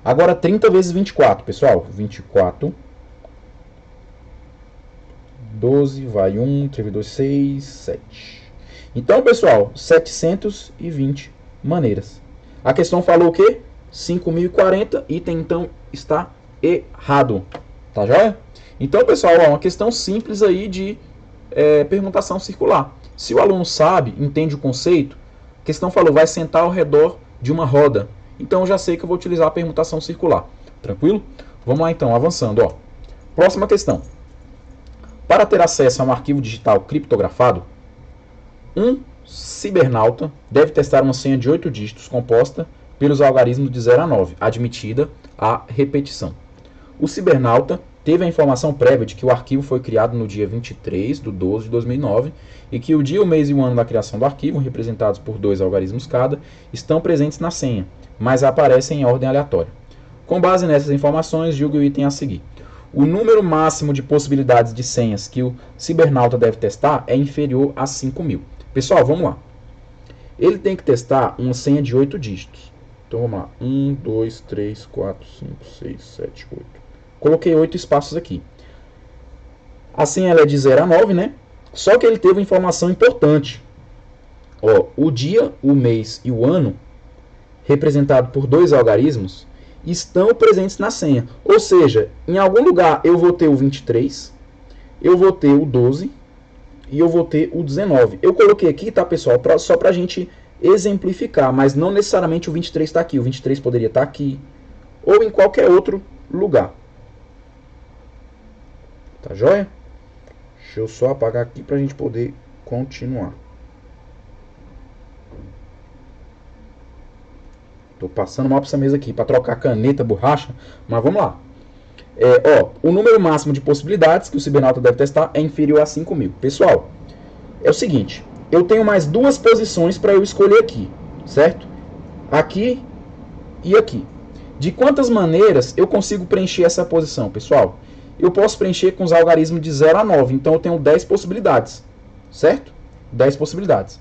Agora, 30 vezes 24, pessoal. 24. 12, vai 1, 3 vezes 2, 6, 7. Então, pessoal, 720 maneiras. A questão falou o quê? 5.040, item então está errado. Tá joia? Então, pessoal, ó, uma questão simples aí de permutação circular. Se o aluno sabe, entende o conceito, a questão falou, vai sentar ao redor de uma roda. Então, eu já sei que eu vou utilizar a permutação circular. Tranquilo? Vamos lá, então, avançando. Ó. Próxima questão. Para ter acesso a um arquivo digital criptografado, um cibernauta deve testar uma senha de 8 dígitos composta pelos algarismos de 0 a 9, admitida a repetição. O cibernauta teve a informação prévia de que o arquivo foi criado no dia 23/12 de 2009 e que o dia, o mês e o ano da criação do arquivo, representados por 2 algarismos cada, estão presentes na senha, mas aparecem em ordem aleatória. Com base nessas informações, julgue o item a seguir. O número máximo de possibilidades de senhas que o cibernauta deve testar é inferior a 5.000. Pessoal, vamos lá. Ele tem que testar uma senha de 8 dígitos. Então vamos lá. 1, 2, 3, 4, 5, 6, 7, 8. Coloquei 8 espaços aqui. A senha ela é de 0 a 9, né? Só que ele teve uma informação importante. Ó, o dia, o mês e o ano, representado por 2 algarismos, estão presentes na senha. Ou seja, em algum lugar eu vou ter o 23, eu vou ter o 12 e eu vou ter o 19. Eu coloquei aqui, tá, pessoal, só para a gente exemplificar, mas não necessariamente o 23 está aqui. O 23 poderia estar aqui ou em qualquer outro lugar. Tá joia? Deixa eu só apagar aqui para a gente poder continuar. Estou passando mal para essa mesa aqui para trocar caneta, borracha, mas vamos lá. O número máximo de possibilidades que o cibernauta deve testar é inferior a 5.000. Pessoal, é o seguinte, eu tenho mais 2 posições para eu escolher aqui, certo? Aqui e aqui. De quantas maneiras eu consigo preencher essa posição, pessoal? Eu posso preencher com os algarismos de 0 a 9, então eu tenho 10 possibilidades, certo? 10 possibilidades.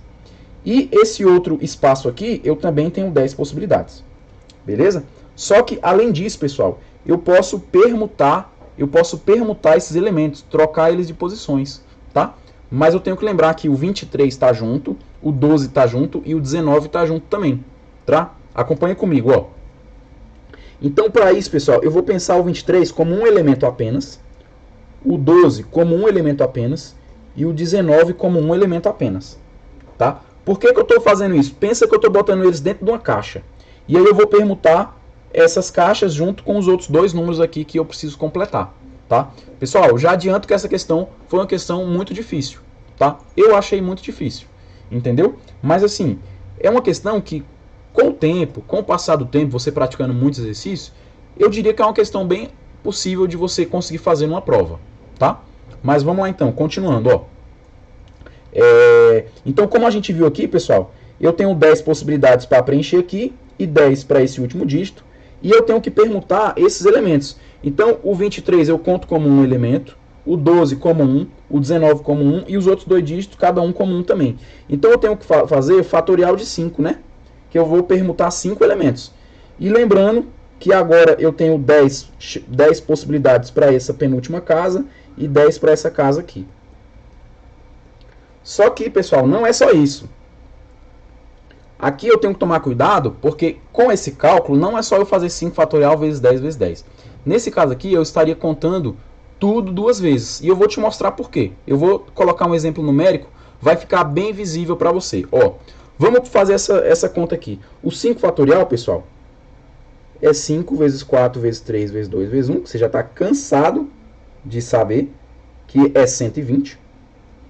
E esse outro espaço aqui, eu também tenho 10 possibilidades. Beleza? Só que, além disso, pessoal, eu posso permutar esses elementos, trocar eles de posições, tá? Mas eu tenho que lembrar que o 23 está junto, o 12 está junto e o 19 está junto também, tá? Acompanha comigo, ó. Então, para isso, pessoal, eu vou pensar o 23 como um elemento apenas, o 12 como um elemento apenas e o 19 como um elemento apenas, tá? Por que eu estou fazendo isso? Pensa que eu estou botando eles dentro de uma caixa. E aí eu vou permutar essas caixas junto com os outros 2 números aqui que eu preciso completar. Tá? Pessoal, já adianto que essa questão foi uma questão muito difícil. Tá? Eu achei muito difícil. Entendeu? Mas assim, é uma questão que com o tempo, com o passar do tempo, você praticando muitos exercícios, eu diria que é uma questão bem possível de você conseguir fazer numa prova. Tá? Mas vamos lá então, continuando. Ó. Então, como a gente viu aqui, pessoal, eu tenho 10 possibilidades para preencher aqui e 10 para esse último dígito. E eu tenho que permutar esses elementos. Então, o 23 eu conto como um elemento, o 12 como 1, o 19 como 1 e os outros 2 dígitos, cada um como 1 também. Então, eu tenho que fazer fatorial de 5, né? Que eu vou permutar 5 elementos. E lembrando que agora eu tenho 10 possibilidades para essa penúltima casa e 10 para essa casa aqui. Só que, pessoal, não é só isso. Aqui eu tenho que tomar cuidado, porque com esse cálculo não é só eu fazer 5 fatorial vezes 10 vezes 10. Nesse caso aqui, eu estaria contando tudo duas vezes. E eu vou te mostrar por quê. Eu vou colocar um exemplo numérico, vai ficar bem visível para você. Ó, vamos fazer essa conta aqui. O 5 fatorial, pessoal, é 5 vezes 4 vezes 3 vezes 2 vezes 1. Você já está cansado de saber que é 120.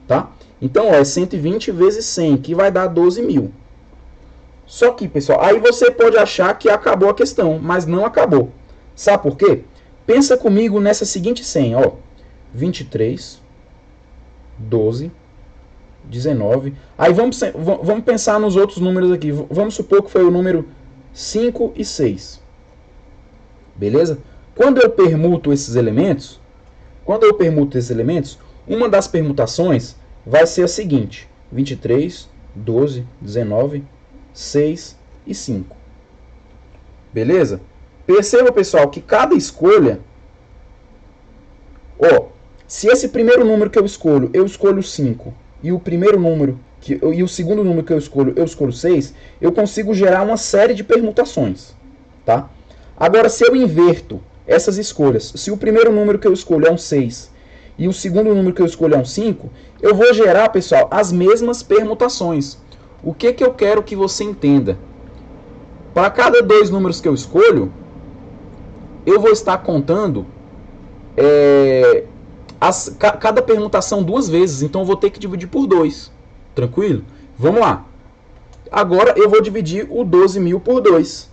Tá? Então, ó, é 120 vezes 100, que vai dar 12.000. Só que, pessoal, aí você pode achar que acabou a questão, mas não acabou. Sabe por quê? Pensa comigo nessa seguinte senha, ó. 23, 12, 19. Aí vamos pensar nos outros números aqui. Vamos supor que foi o número 5 e 6. Beleza? Quando eu permuto esses elementos, uma das permutações vai ser a seguinte: 23, 12, 19, 6 e 5. Beleza? Perceba, pessoal, que cada escolha, ó, se esse primeiro número que eu escolho 5, e o primeiro número e o segundo número que eu escolho 6, eu consigo gerar uma série de permutações, tá? Agora, se eu inverto essas escolhas, se o primeiro número que eu escolho é um 6 e o segundo número que eu escolho é um 5, eu vou gerar, pessoal, as mesmas permutações. O que eu quero que você entenda? Para cada dois números que eu escolho, eu vou estar contando cada permutação duas vezes. Então eu vou ter que dividir por 2. Tranquilo? Vamos lá. Agora eu vou dividir o 12.000 por 2.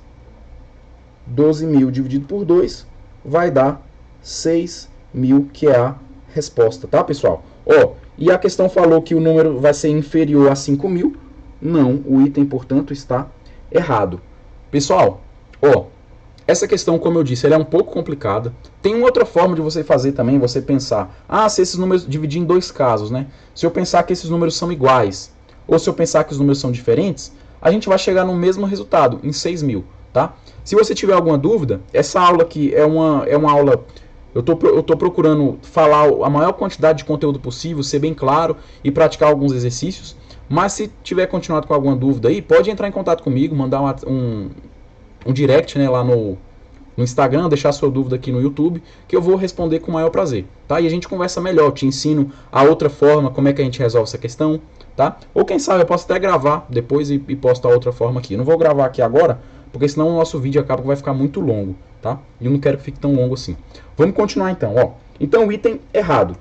12.000 dividido por 2 vai dar 6.000, que é a resposta, tá, pessoal? Ó, e a questão falou que o número vai ser inferior a 5.000. Não, o item, portanto, está errado. Pessoal, ó, essa questão, como eu disse, ela é um pouco complicada. Tem uma outra forma de você fazer também, você pensar, se esses números dividir em dois casos, né? Se eu pensar que esses números são iguais, ou se eu pensar que os números são diferentes, a gente vai chegar no mesmo resultado, em 6.000, tá? Se você tiver alguma dúvida, essa aula aqui é uma aula... Eu tô procurando falar a maior quantidade de conteúdo possível, ser bem claro e praticar alguns exercícios. Mas se tiver continuado com alguma dúvida aí, pode entrar em contato comigo, mandar um direct, né, lá no Instagram, deixar sua dúvida aqui no YouTube, que eu vou responder com o maior prazer, tá? E a gente conversa melhor, eu te ensino a outra forma, como é que a gente resolve essa questão, tá? Ou quem sabe eu posso até gravar depois e postar outra forma aqui. Eu não vou gravar aqui agora, porque senão o nosso vídeo acaba que vai ficar muito longo, tá? E eu não quero que fique tão longo assim. Vamos continuar então, ó. Então o item errado.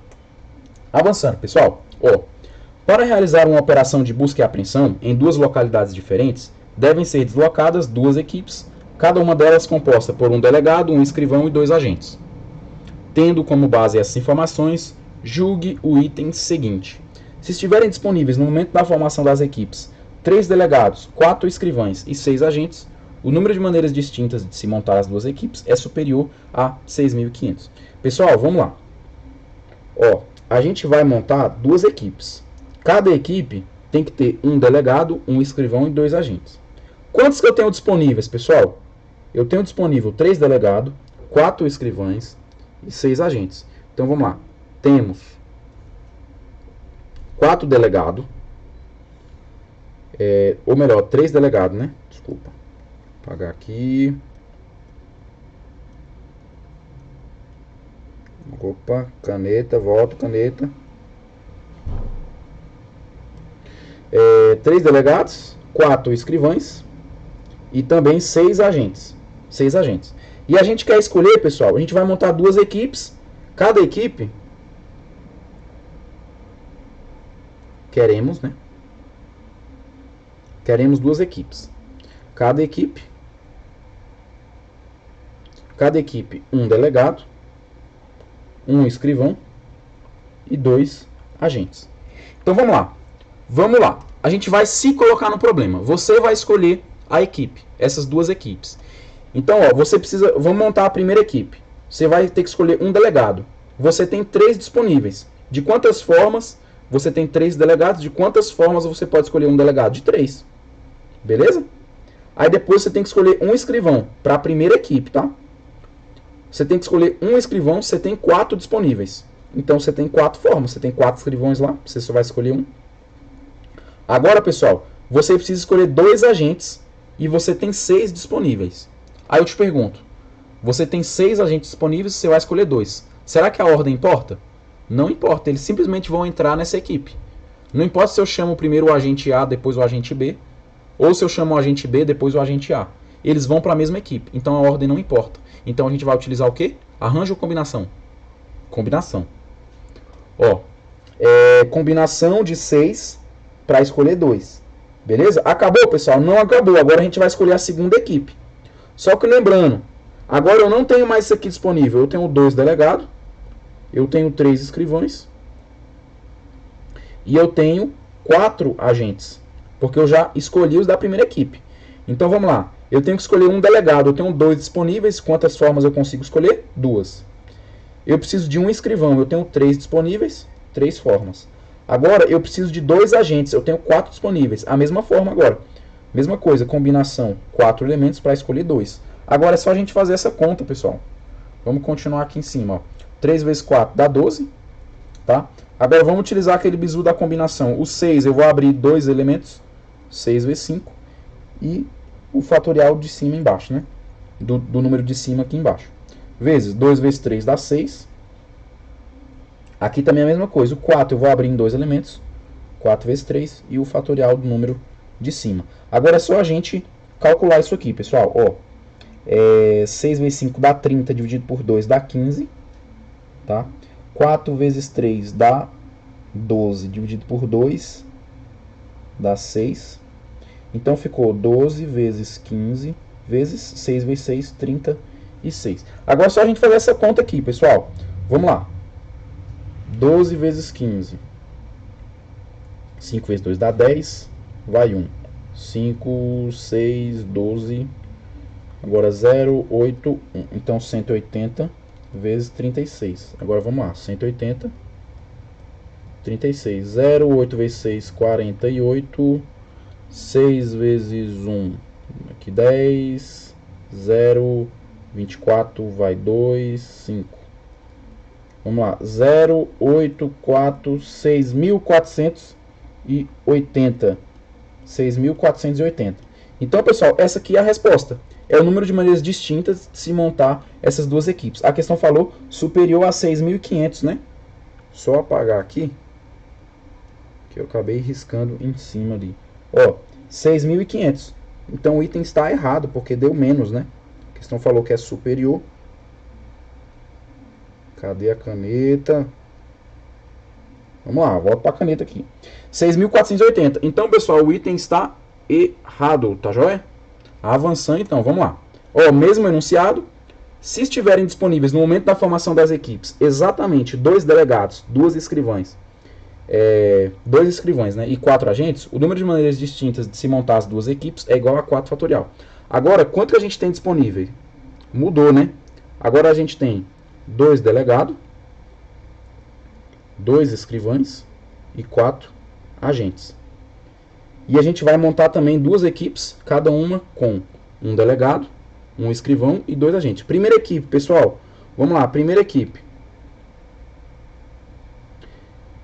Avançando, pessoal, ó. Para realizar uma operação de busca e apreensão em duas localidades diferentes, devem ser deslocadas duas equipes, cada uma delas composta por um delegado, um escrivão e 2 agentes. Tendo como base essas informações, julgue o item seguinte. Se estiverem disponíveis no momento da formação das equipes 3 delegados, 4 escrivães e 6 agentes, o número de maneiras distintas de se montar as duas equipes é superior a 6.500. Pessoal, vamos lá. Ó, a gente vai montar duas equipes. Cada equipe tem que ter um delegado, um escrivão e 2 agentes. Quantos que eu tenho disponíveis, pessoal? Eu tenho disponível 3 delegados, 4 escrivães e 6 agentes. Então vamos lá. Temos 4 delegados, ou melhor, 3 delegados, né? Desculpa. Vou apagar aqui. Opa, caneta, volta, caneta. 3 delegados, 4 escrivães e também 6 agentes. 6 agentes. E a gente quer escolher, pessoal, a gente vai montar duas equipes. Cada equipe queremos, né? Queremos duas equipes. Cada equipe um delegado, um escrivão e 2 agentes. Então vamos lá. Vamos lá. A gente vai se colocar no problema. Você vai escolher a equipe, essas duas equipes. Então, ó, você precisa, vamos montar a primeira equipe. Você vai ter que escolher um delegado. Você tem 3 disponíveis. De quantas formas você tem 3 delegados? De quantas formas você pode escolher um delegado? De 3. Beleza? Aí depois você tem que escolher um escrivão para a primeira equipe, tá? Você tem que escolher um escrivão, você tem 4 disponíveis. Então você tem 4 formas, você tem 4 escrivões lá, você só vai escolher um. Agora, pessoal, você precisa escolher 2 agentes e você tem 6 disponíveis. Aí eu te pergunto, Você tem 6 agentes disponíveis, você vai escolher 2. Será que a ordem importa? Não importa, eles simplesmente vão entrar nessa equipe. Não importa se eu chamo primeiro o agente A, depois o agente B, ou se eu chamo o agente B, depois o agente A. Eles vão para a mesma equipe, então a ordem não importa. Então a gente vai utilizar o quê? Arranjo ou combinação? Combinação. Ó, combinação de 6 para escolher 2. Beleza? Acabou, pessoal? Não acabou. Agora a gente vai escolher a segunda equipe. Só que lembrando, agora eu não tenho mais isso aqui disponível. Eu tenho 2 delegados, eu tenho 3 escrivães e eu tenho 4 agentes, porque eu já escolhi os da primeira equipe. Então vamos lá. Eu tenho que escolher um delegado. Eu tenho 2 disponíveis. Quantas formas eu consigo escolher? 2. Eu preciso de um escrivão. Eu tenho 3 disponíveis. 3 formas. Agora eu preciso de 2 agentes. Eu tenho 4 disponíveis. A mesma forma agora. Mesma coisa. Combinação. 4 elementos para escolher 2. Agora é só a gente fazer essa conta, pessoal. Vamos continuar aqui em cima. Ó. 3 vezes 4 dá 12. Tá? Agora vamos utilizar aquele bizu da combinação. O 6 eu vou abrir 2 elementos. 6 vezes 5. E o fatorial de cima embaixo, né? Do número de cima aqui embaixo. Vezes 2 vezes 3 dá 6. Aqui também é a mesma coisa. O 4 eu vou abrir em 2 elementos. 4 vezes 3 e o fatorial do número de cima. Agora é só a gente calcular isso aqui, pessoal. Ó, 6 vezes 5 dá 30, dividido por 2 dá 15. Tá? 4 vezes 3 dá 12, dividido por 2 dá 6. Então ficou 12 vezes 15 vezes 6 vezes 6, 36. Agora é só a gente fazer essa conta aqui, pessoal. Vamos lá. 12 vezes 15. 5 vezes 2 dá 10. Vai 1. 5, 6, 12. Agora 0, 8, 1. Então 180 vezes 36. Agora vamos lá. 180. 36. 0, 8 vezes 6, 48. 6 vezes 1, aqui 10, 0, 24, vai 2, 5. Vamos lá, 0, 8, 4, 6.480. 6.480. Então, pessoal, essa aqui é a resposta. É o número de maneiras distintas de se montar essas duas equipes. A questão falou superior a 6.500, né? Só apagar aqui, que eu acabei riscando em cima ali. Ó, 6.500. Então o item está errado, porque deu menos, né? A questão falou que é superior. Cadê a caneta? Vamos lá, volta para a caneta aqui. 6.480. Então, pessoal, o item está errado, tá joia? Avançando, então, vamos lá. Ó, mesmo enunciado. Se estiverem disponíveis no momento da formação das equipes exatamente 2 delegados, 2 escrivães, 2 escrivães, né, e 4 agentes, o número de maneiras distintas de se montar as duas equipes é igual a 4 fatorial. Agora, quanto que a gente tem disponível? Mudou, né? Agora a gente tem 2 delegados, 2 escrivães e 4 agentes. E a gente vai montar também 2 equipes, cada uma com um delegado, um escrivão e 2 agentes. Primeira equipe, pessoal, vamos lá, primeira equipe.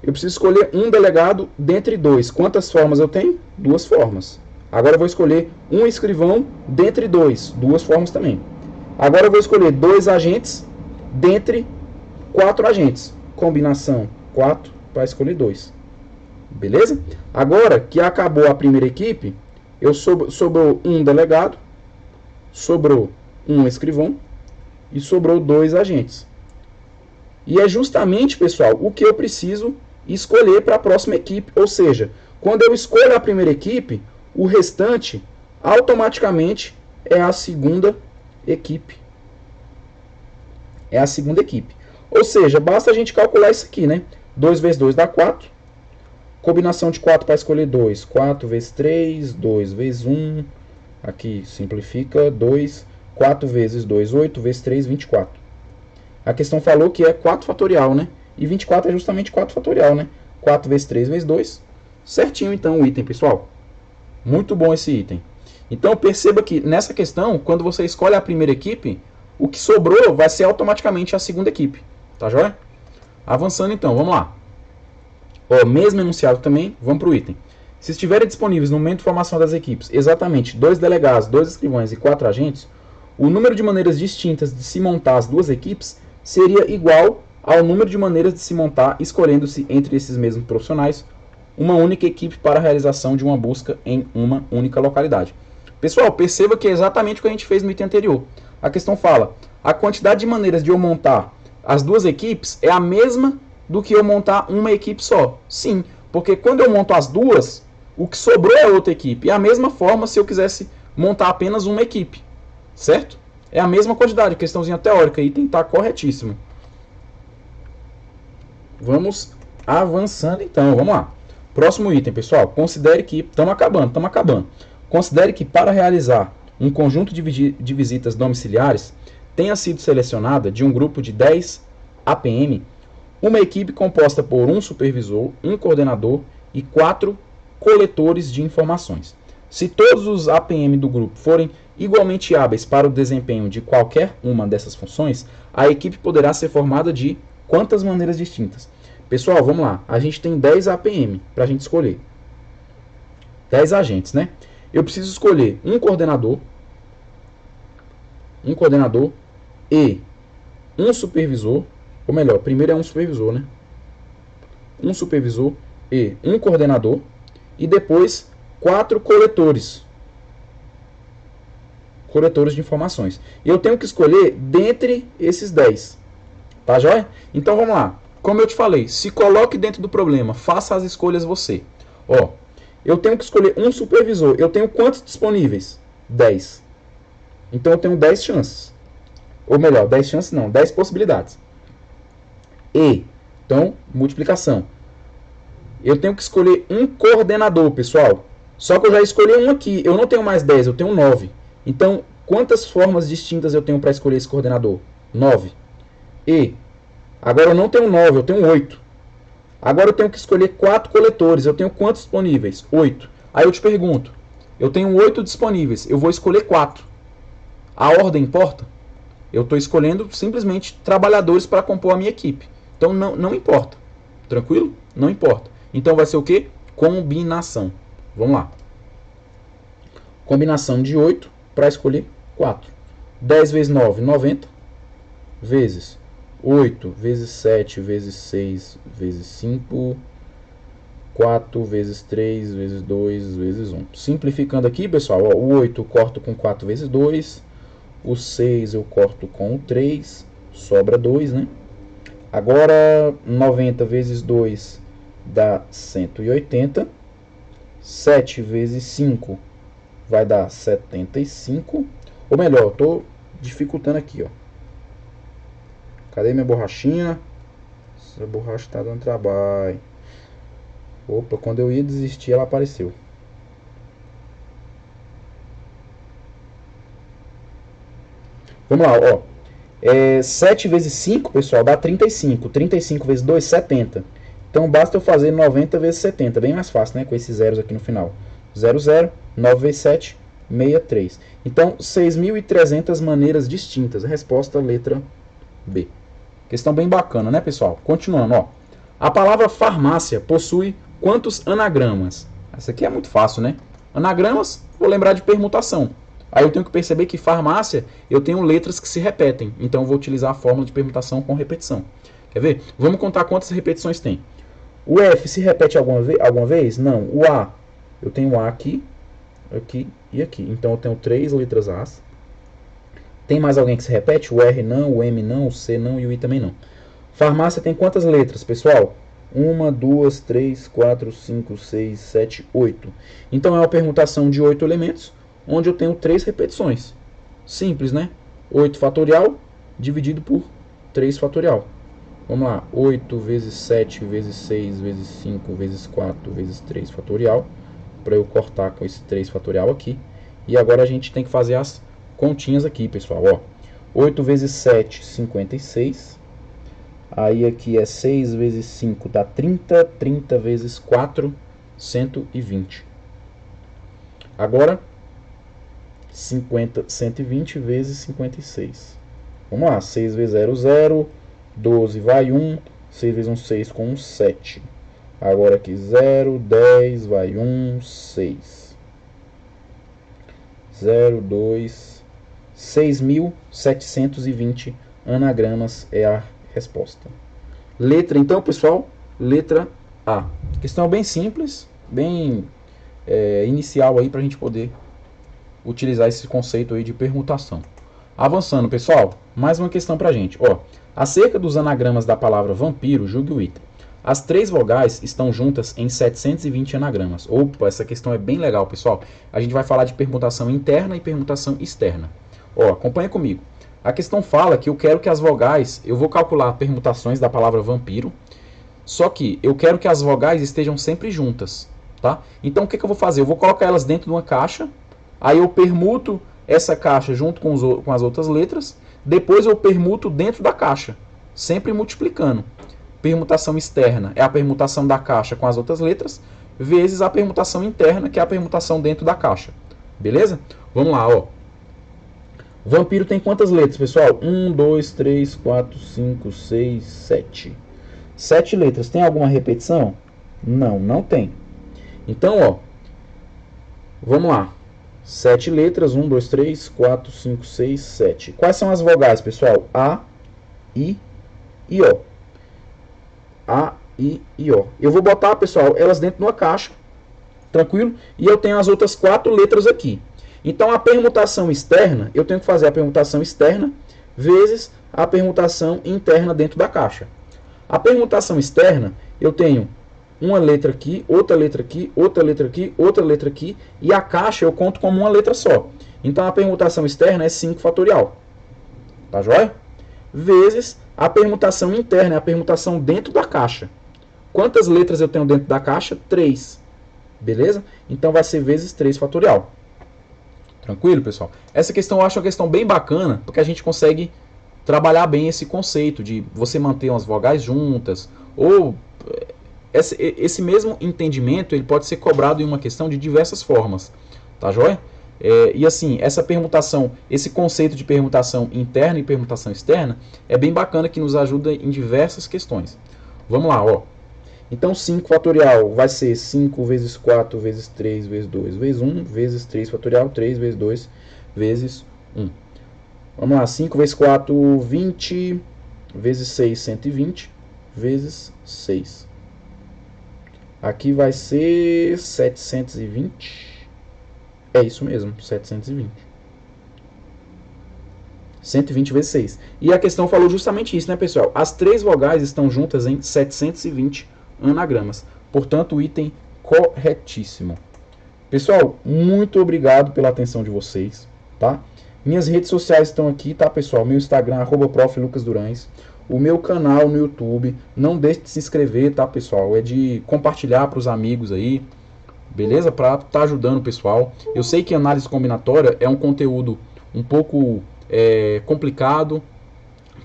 Eu preciso escolher um delegado dentre 2. Quantas formas eu tenho? 2 formas. Agora eu vou escolher um escrivão dentre 2. 2 formas também. Agora eu vou escolher 2 agentes dentre 4 agentes. Combinação 4 para escolher 2. Beleza? Agora que acabou a primeira equipe, sobrou um delegado, sobrou um escrivão e sobrou 2 agentes. E é justamente, pessoal, o que eu preciso escolher para a próxima equipe. Ou seja, quando eu escolho a primeira equipe, o restante automaticamente é a segunda equipe. É a segunda equipe. Ou seja, basta a gente calcular isso aqui, né? 2 vezes 2 dá 4. Combinação de 4 para escolher 2. 4 vezes 3, 2 vezes 1. Aqui simplifica 2. 4 vezes 2, 8 vezes 3, 24. A questão falou que é 4 fatorial, né? E 24 é justamente 4 fatorial, né? 4 vezes 3 vezes 2. Certinho, então, o item, pessoal. Muito bom esse item. Então, perceba que nessa questão, quando você escolhe a primeira equipe, o que sobrou vai ser automaticamente a segunda equipe. Tá joia? Avançando, então, vamos lá. Ó, mesmo enunciado também, vamos para o item. Se estiverem disponíveis no momento de formação das equipes exatamente 2 delegados, 2 escrivães e 4 agentes, o número de maneiras distintas de se montar as duas equipes seria igual ao número de maneiras de se montar, escolhendo-se entre esses mesmos profissionais uma única equipe para a realização de uma busca em uma única localidade. Pessoal, perceba que é exatamente o que a gente fez no item anterior. A questão fala, a quantidade de maneiras de eu montar as duas equipes é a mesma do que eu montar uma equipe só. Sim, porque quando eu monto as duas, o que sobrou é outra equipe. É a mesma forma se eu quisesse montar apenas uma equipe, certo? É a mesma quantidade, questãozinha teórica, item está corretíssimo. Vamos avançando então, vamos lá. Próximo item, pessoal. Considere que... Estamos acabando. Considere que para realizar um conjunto de visitas domiciliares tenha sido selecionada de um grupo de 10 APM uma equipe composta por um supervisor, um coordenador e 4 coletores de informações. Se todos os APM do grupo forem igualmente hábeis para o desempenho de qualquer uma dessas funções, a equipe poderá ser formada de quantas maneiras distintas? Pessoal, vamos lá. A gente tem 10 APM para a gente escolher. 10 agentes, né? Eu preciso escolher um coordenador e um supervisor, ou melhor, primeiro é um supervisor, né? Um supervisor e um coordenador, e depois 4 coletores de informações. E eu tenho que escolher dentre esses 10. Tá joia? Então vamos lá. Como eu te falei, se coloque dentro do problema, faça as escolhas você. Ó, eu tenho que escolher um supervisor. Eu tenho quantos disponíveis? 10. Então eu tenho 10 chances. Ou melhor, 10 chances não, 10 possibilidades. E, então, multiplicação. Eu tenho que escolher um coordenador, pessoal. Só que eu já escolhi um aqui. Eu não tenho mais 10, eu tenho 9. Então, quantas formas distintas eu tenho para escolher esse coordenador? 9. E, agora eu não tenho 9, eu tenho 8. Agora eu tenho que escolher 4 coletores. Eu tenho quantos disponíveis? 8. Aí eu te pergunto, eu tenho 8 disponíveis, eu vou escolher 4. A ordem importa? Eu estou escolhendo simplesmente trabalhadores para compor a minha equipe. Então não importa. Tranquilo? Não importa. Então vai ser o quê? Combinação. Vamos lá. Combinação de 8 para escolher 4. 10 vezes 9, 90. Vezes 8, vezes 7, vezes 6, vezes 5. 4 vezes 3, vezes 2, vezes 1. Simplificando aqui, pessoal, ó, o 8 eu corto com 4 vezes 2. O 6 eu corto com o 3. Sobra 2, né? Agora, 90 vezes 2 dá 180. 7 vezes 5 vai dar 75. Ou melhor, estou dificultando aqui, ó. Cadê minha borrachinha? Essa borracha está dando trabalho. Opa, quando eu ia desistir, ela apareceu. Vamos lá, ó. 7 vezes 5, pessoal, dá 35. 35 vezes 2, 70. Então, basta eu fazer 90 vezes 70. Bem mais fácil, né? Com esses zeros aqui no final. 0, 0. 9 vezes 7, 63. Então, 6.300 maneiras distintas. Resposta, letra B. Questão bem bacana, né, pessoal? Continuando, ó. A palavra farmácia possui quantos anagramas? Essa aqui é muito fácil, né? Anagramas, vou lembrar de permutação. Aí eu tenho que perceber que farmácia, eu tenho letras que se repetem. Então eu vou utilizar a fórmula de permutação com repetição. Quer ver? Vamos contar quantas repetições tem. O F se repete alguma vez? Não. O A, eu tenho o A aqui, aqui e aqui. Então eu tenho 3 letras As. Tem mais alguém que se repete? O R não, o M não, o C não e o I também não. Farmácia tem quantas letras, pessoal? 1, 2, 3, 4, 5, 6, 7, 8. Então é uma permutação de 8 elementos, onde eu tenho 3 repetições. Simples, né? 8 fatorial dividido por 3 fatorial. Vamos lá. 8 vezes 7 vezes 6 vezes 5 vezes 4 vezes 3 fatorial. Para eu cortar com esse 3 fatorial aqui. E agora a gente tem que fazer as continhas aqui, pessoal. Ó. 8 vezes 7, 56. Aí aqui é 6 vezes 5 dá 30. 30 vezes 4, 120. Agora, 120 vezes 56. Vamos lá. 6 vezes 0, 0. 12 vai 1. 6 vezes 1, 6 com 1, 7. Agora aqui 0, 10 vai 1, 6. 0, 2, 6.720 anagramas é a resposta. Letra, então, pessoal, letra A. Questão bem simples, bem inicial aí para a gente poder utilizar esse conceito aí de permutação. Avançando, pessoal, mais uma questão para a gente. Ó, acerca dos anagramas da palavra vampiro, julgue o item. As três vogais estão juntas em 720 anagramas. Opa, essa questão é bem legal, pessoal. A gente vai falar de permutação interna e permutação externa. Ó, acompanha comigo. A questão fala que eu quero que as vogais, eu vou calcular permutações da palavra vampiro, só que eu quero que as vogais estejam sempre juntas, tá? Então o que eu vou fazer? Eu vou colocar elas dentro de uma caixa, aí eu permuto essa caixa junto com as outras letras, depois eu permuto dentro da caixa, sempre multiplicando. Permutação externa é a permutação da caixa com as outras letras, vezes a permutação interna, que é a permutação dentro da caixa. Beleza? Vamos lá, ó. Vampiro tem quantas letras, pessoal? 1, 2, 3, 4, 5, 6, 7. 7 letras. Tem alguma repetição? Não, não tem. Então, ó, vamos lá. 7 letras, 1, 2, 3, 4, 5, 6, 7. Quais são as vogais, pessoal? A, I e O. A, I e O. Eu vou botar, pessoal, elas dentro de uma caixa, tranquilo? E eu tenho as outras 4 letras aqui. Então, a permutação externa, eu tenho que fazer a permutação externa vezes a permutação interna dentro da caixa. A permutação externa, eu tenho uma letra aqui, outra letra aqui, outra letra aqui, outra letra aqui, e a caixa eu conto como uma letra só. Então, a permutação externa é 5 fatorial. Tá joia? Vezes a permutação interna, é a permutação dentro da caixa. Quantas letras eu tenho dentro da caixa? 3. Beleza? Então, vai ser vezes 3 fatorial. Tranquilo, pessoal? Essa questão eu acho uma questão bem bacana, porque a gente consegue trabalhar bem esse conceito de você manter umas vogais juntas, ou esse mesmo entendimento ele pode ser cobrado em uma questão de diversas formas, tá joia? E assim, essa permutação, esse conceito de permutação interna e permutação externa é bem bacana, que nos ajuda em diversas questões. Vamos lá, ó. Então, 5 fatorial vai ser 5 vezes 4 vezes 3 vezes 2 vezes 1 vezes 3 fatorial, 3 vezes 2 vezes 1. Vamos lá, 5 vezes 4, 20, vezes 6, 120, vezes 6. Aqui vai ser 720. É isso mesmo, 720. 120 vezes 6. E a questão falou justamente isso, né, pessoal? As três vogais estão juntas em 720 anagramas. Portanto, o item corretíssimo. Pessoal, muito obrigado pela atenção de vocês, tá? Minhas redes sociais estão aqui, tá, pessoal? Meu Instagram, @proflucasdurães. O meu canal no YouTube. Não deixe de se inscrever, tá, pessoal? É de compartilhar para os amigos aí, beleza? Para estar ajudando o pessoal. Eu sei que análise combinatória é um conteúdo um pouco complicado,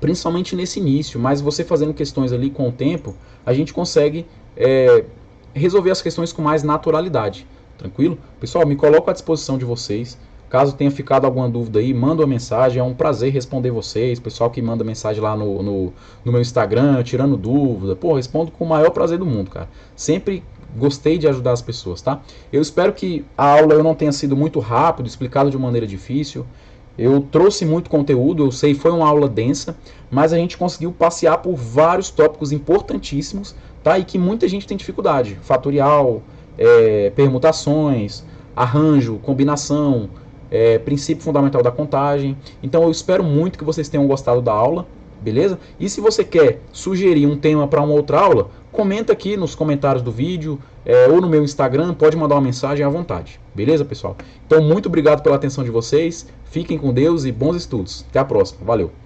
principalmente nesse início, mas você fazendo questões ali com o tempo, a gente consegue resolver as questões com mais naturalidade, tranquilo? Pessoal, me coloco à disposição de vocês, caso tenha ficado alguma dúvida aí, manda uma mensagem, é um prazer responder vocês, pessoal que manda mensagem lá no meu Instagram, tirando dúvida, pô, respondo com o maior prazer do mundo, cara, sempre gostei de ajudar as pessoas, tá? Eu espero que a aula eu não tenha sido muito rápido, explicado de maneira difícil. Eu trouxe muito conteúdo, eu sei, foi uma aula densa, mas a gente conseguiu passear por vários tópicos importantíssimos, tá? E que muita gente tem dificuldade. Fatorial, permutações, arranjo, combinação, princípio fundamental da contagem. Então eu espero muito que vocês tenham gostado da aula, beleza? E se você quer sugerir um tema para uma outra aula, comenta aqui nos comentários do vídeo, ou no meu Instagram, pode mandar uma mensagem à vontade. Beleza, pessoal? Então, muito obrigado pela atenção de vocês. Fiquem com Deus e bons estudos. Até a próxima. Valeu!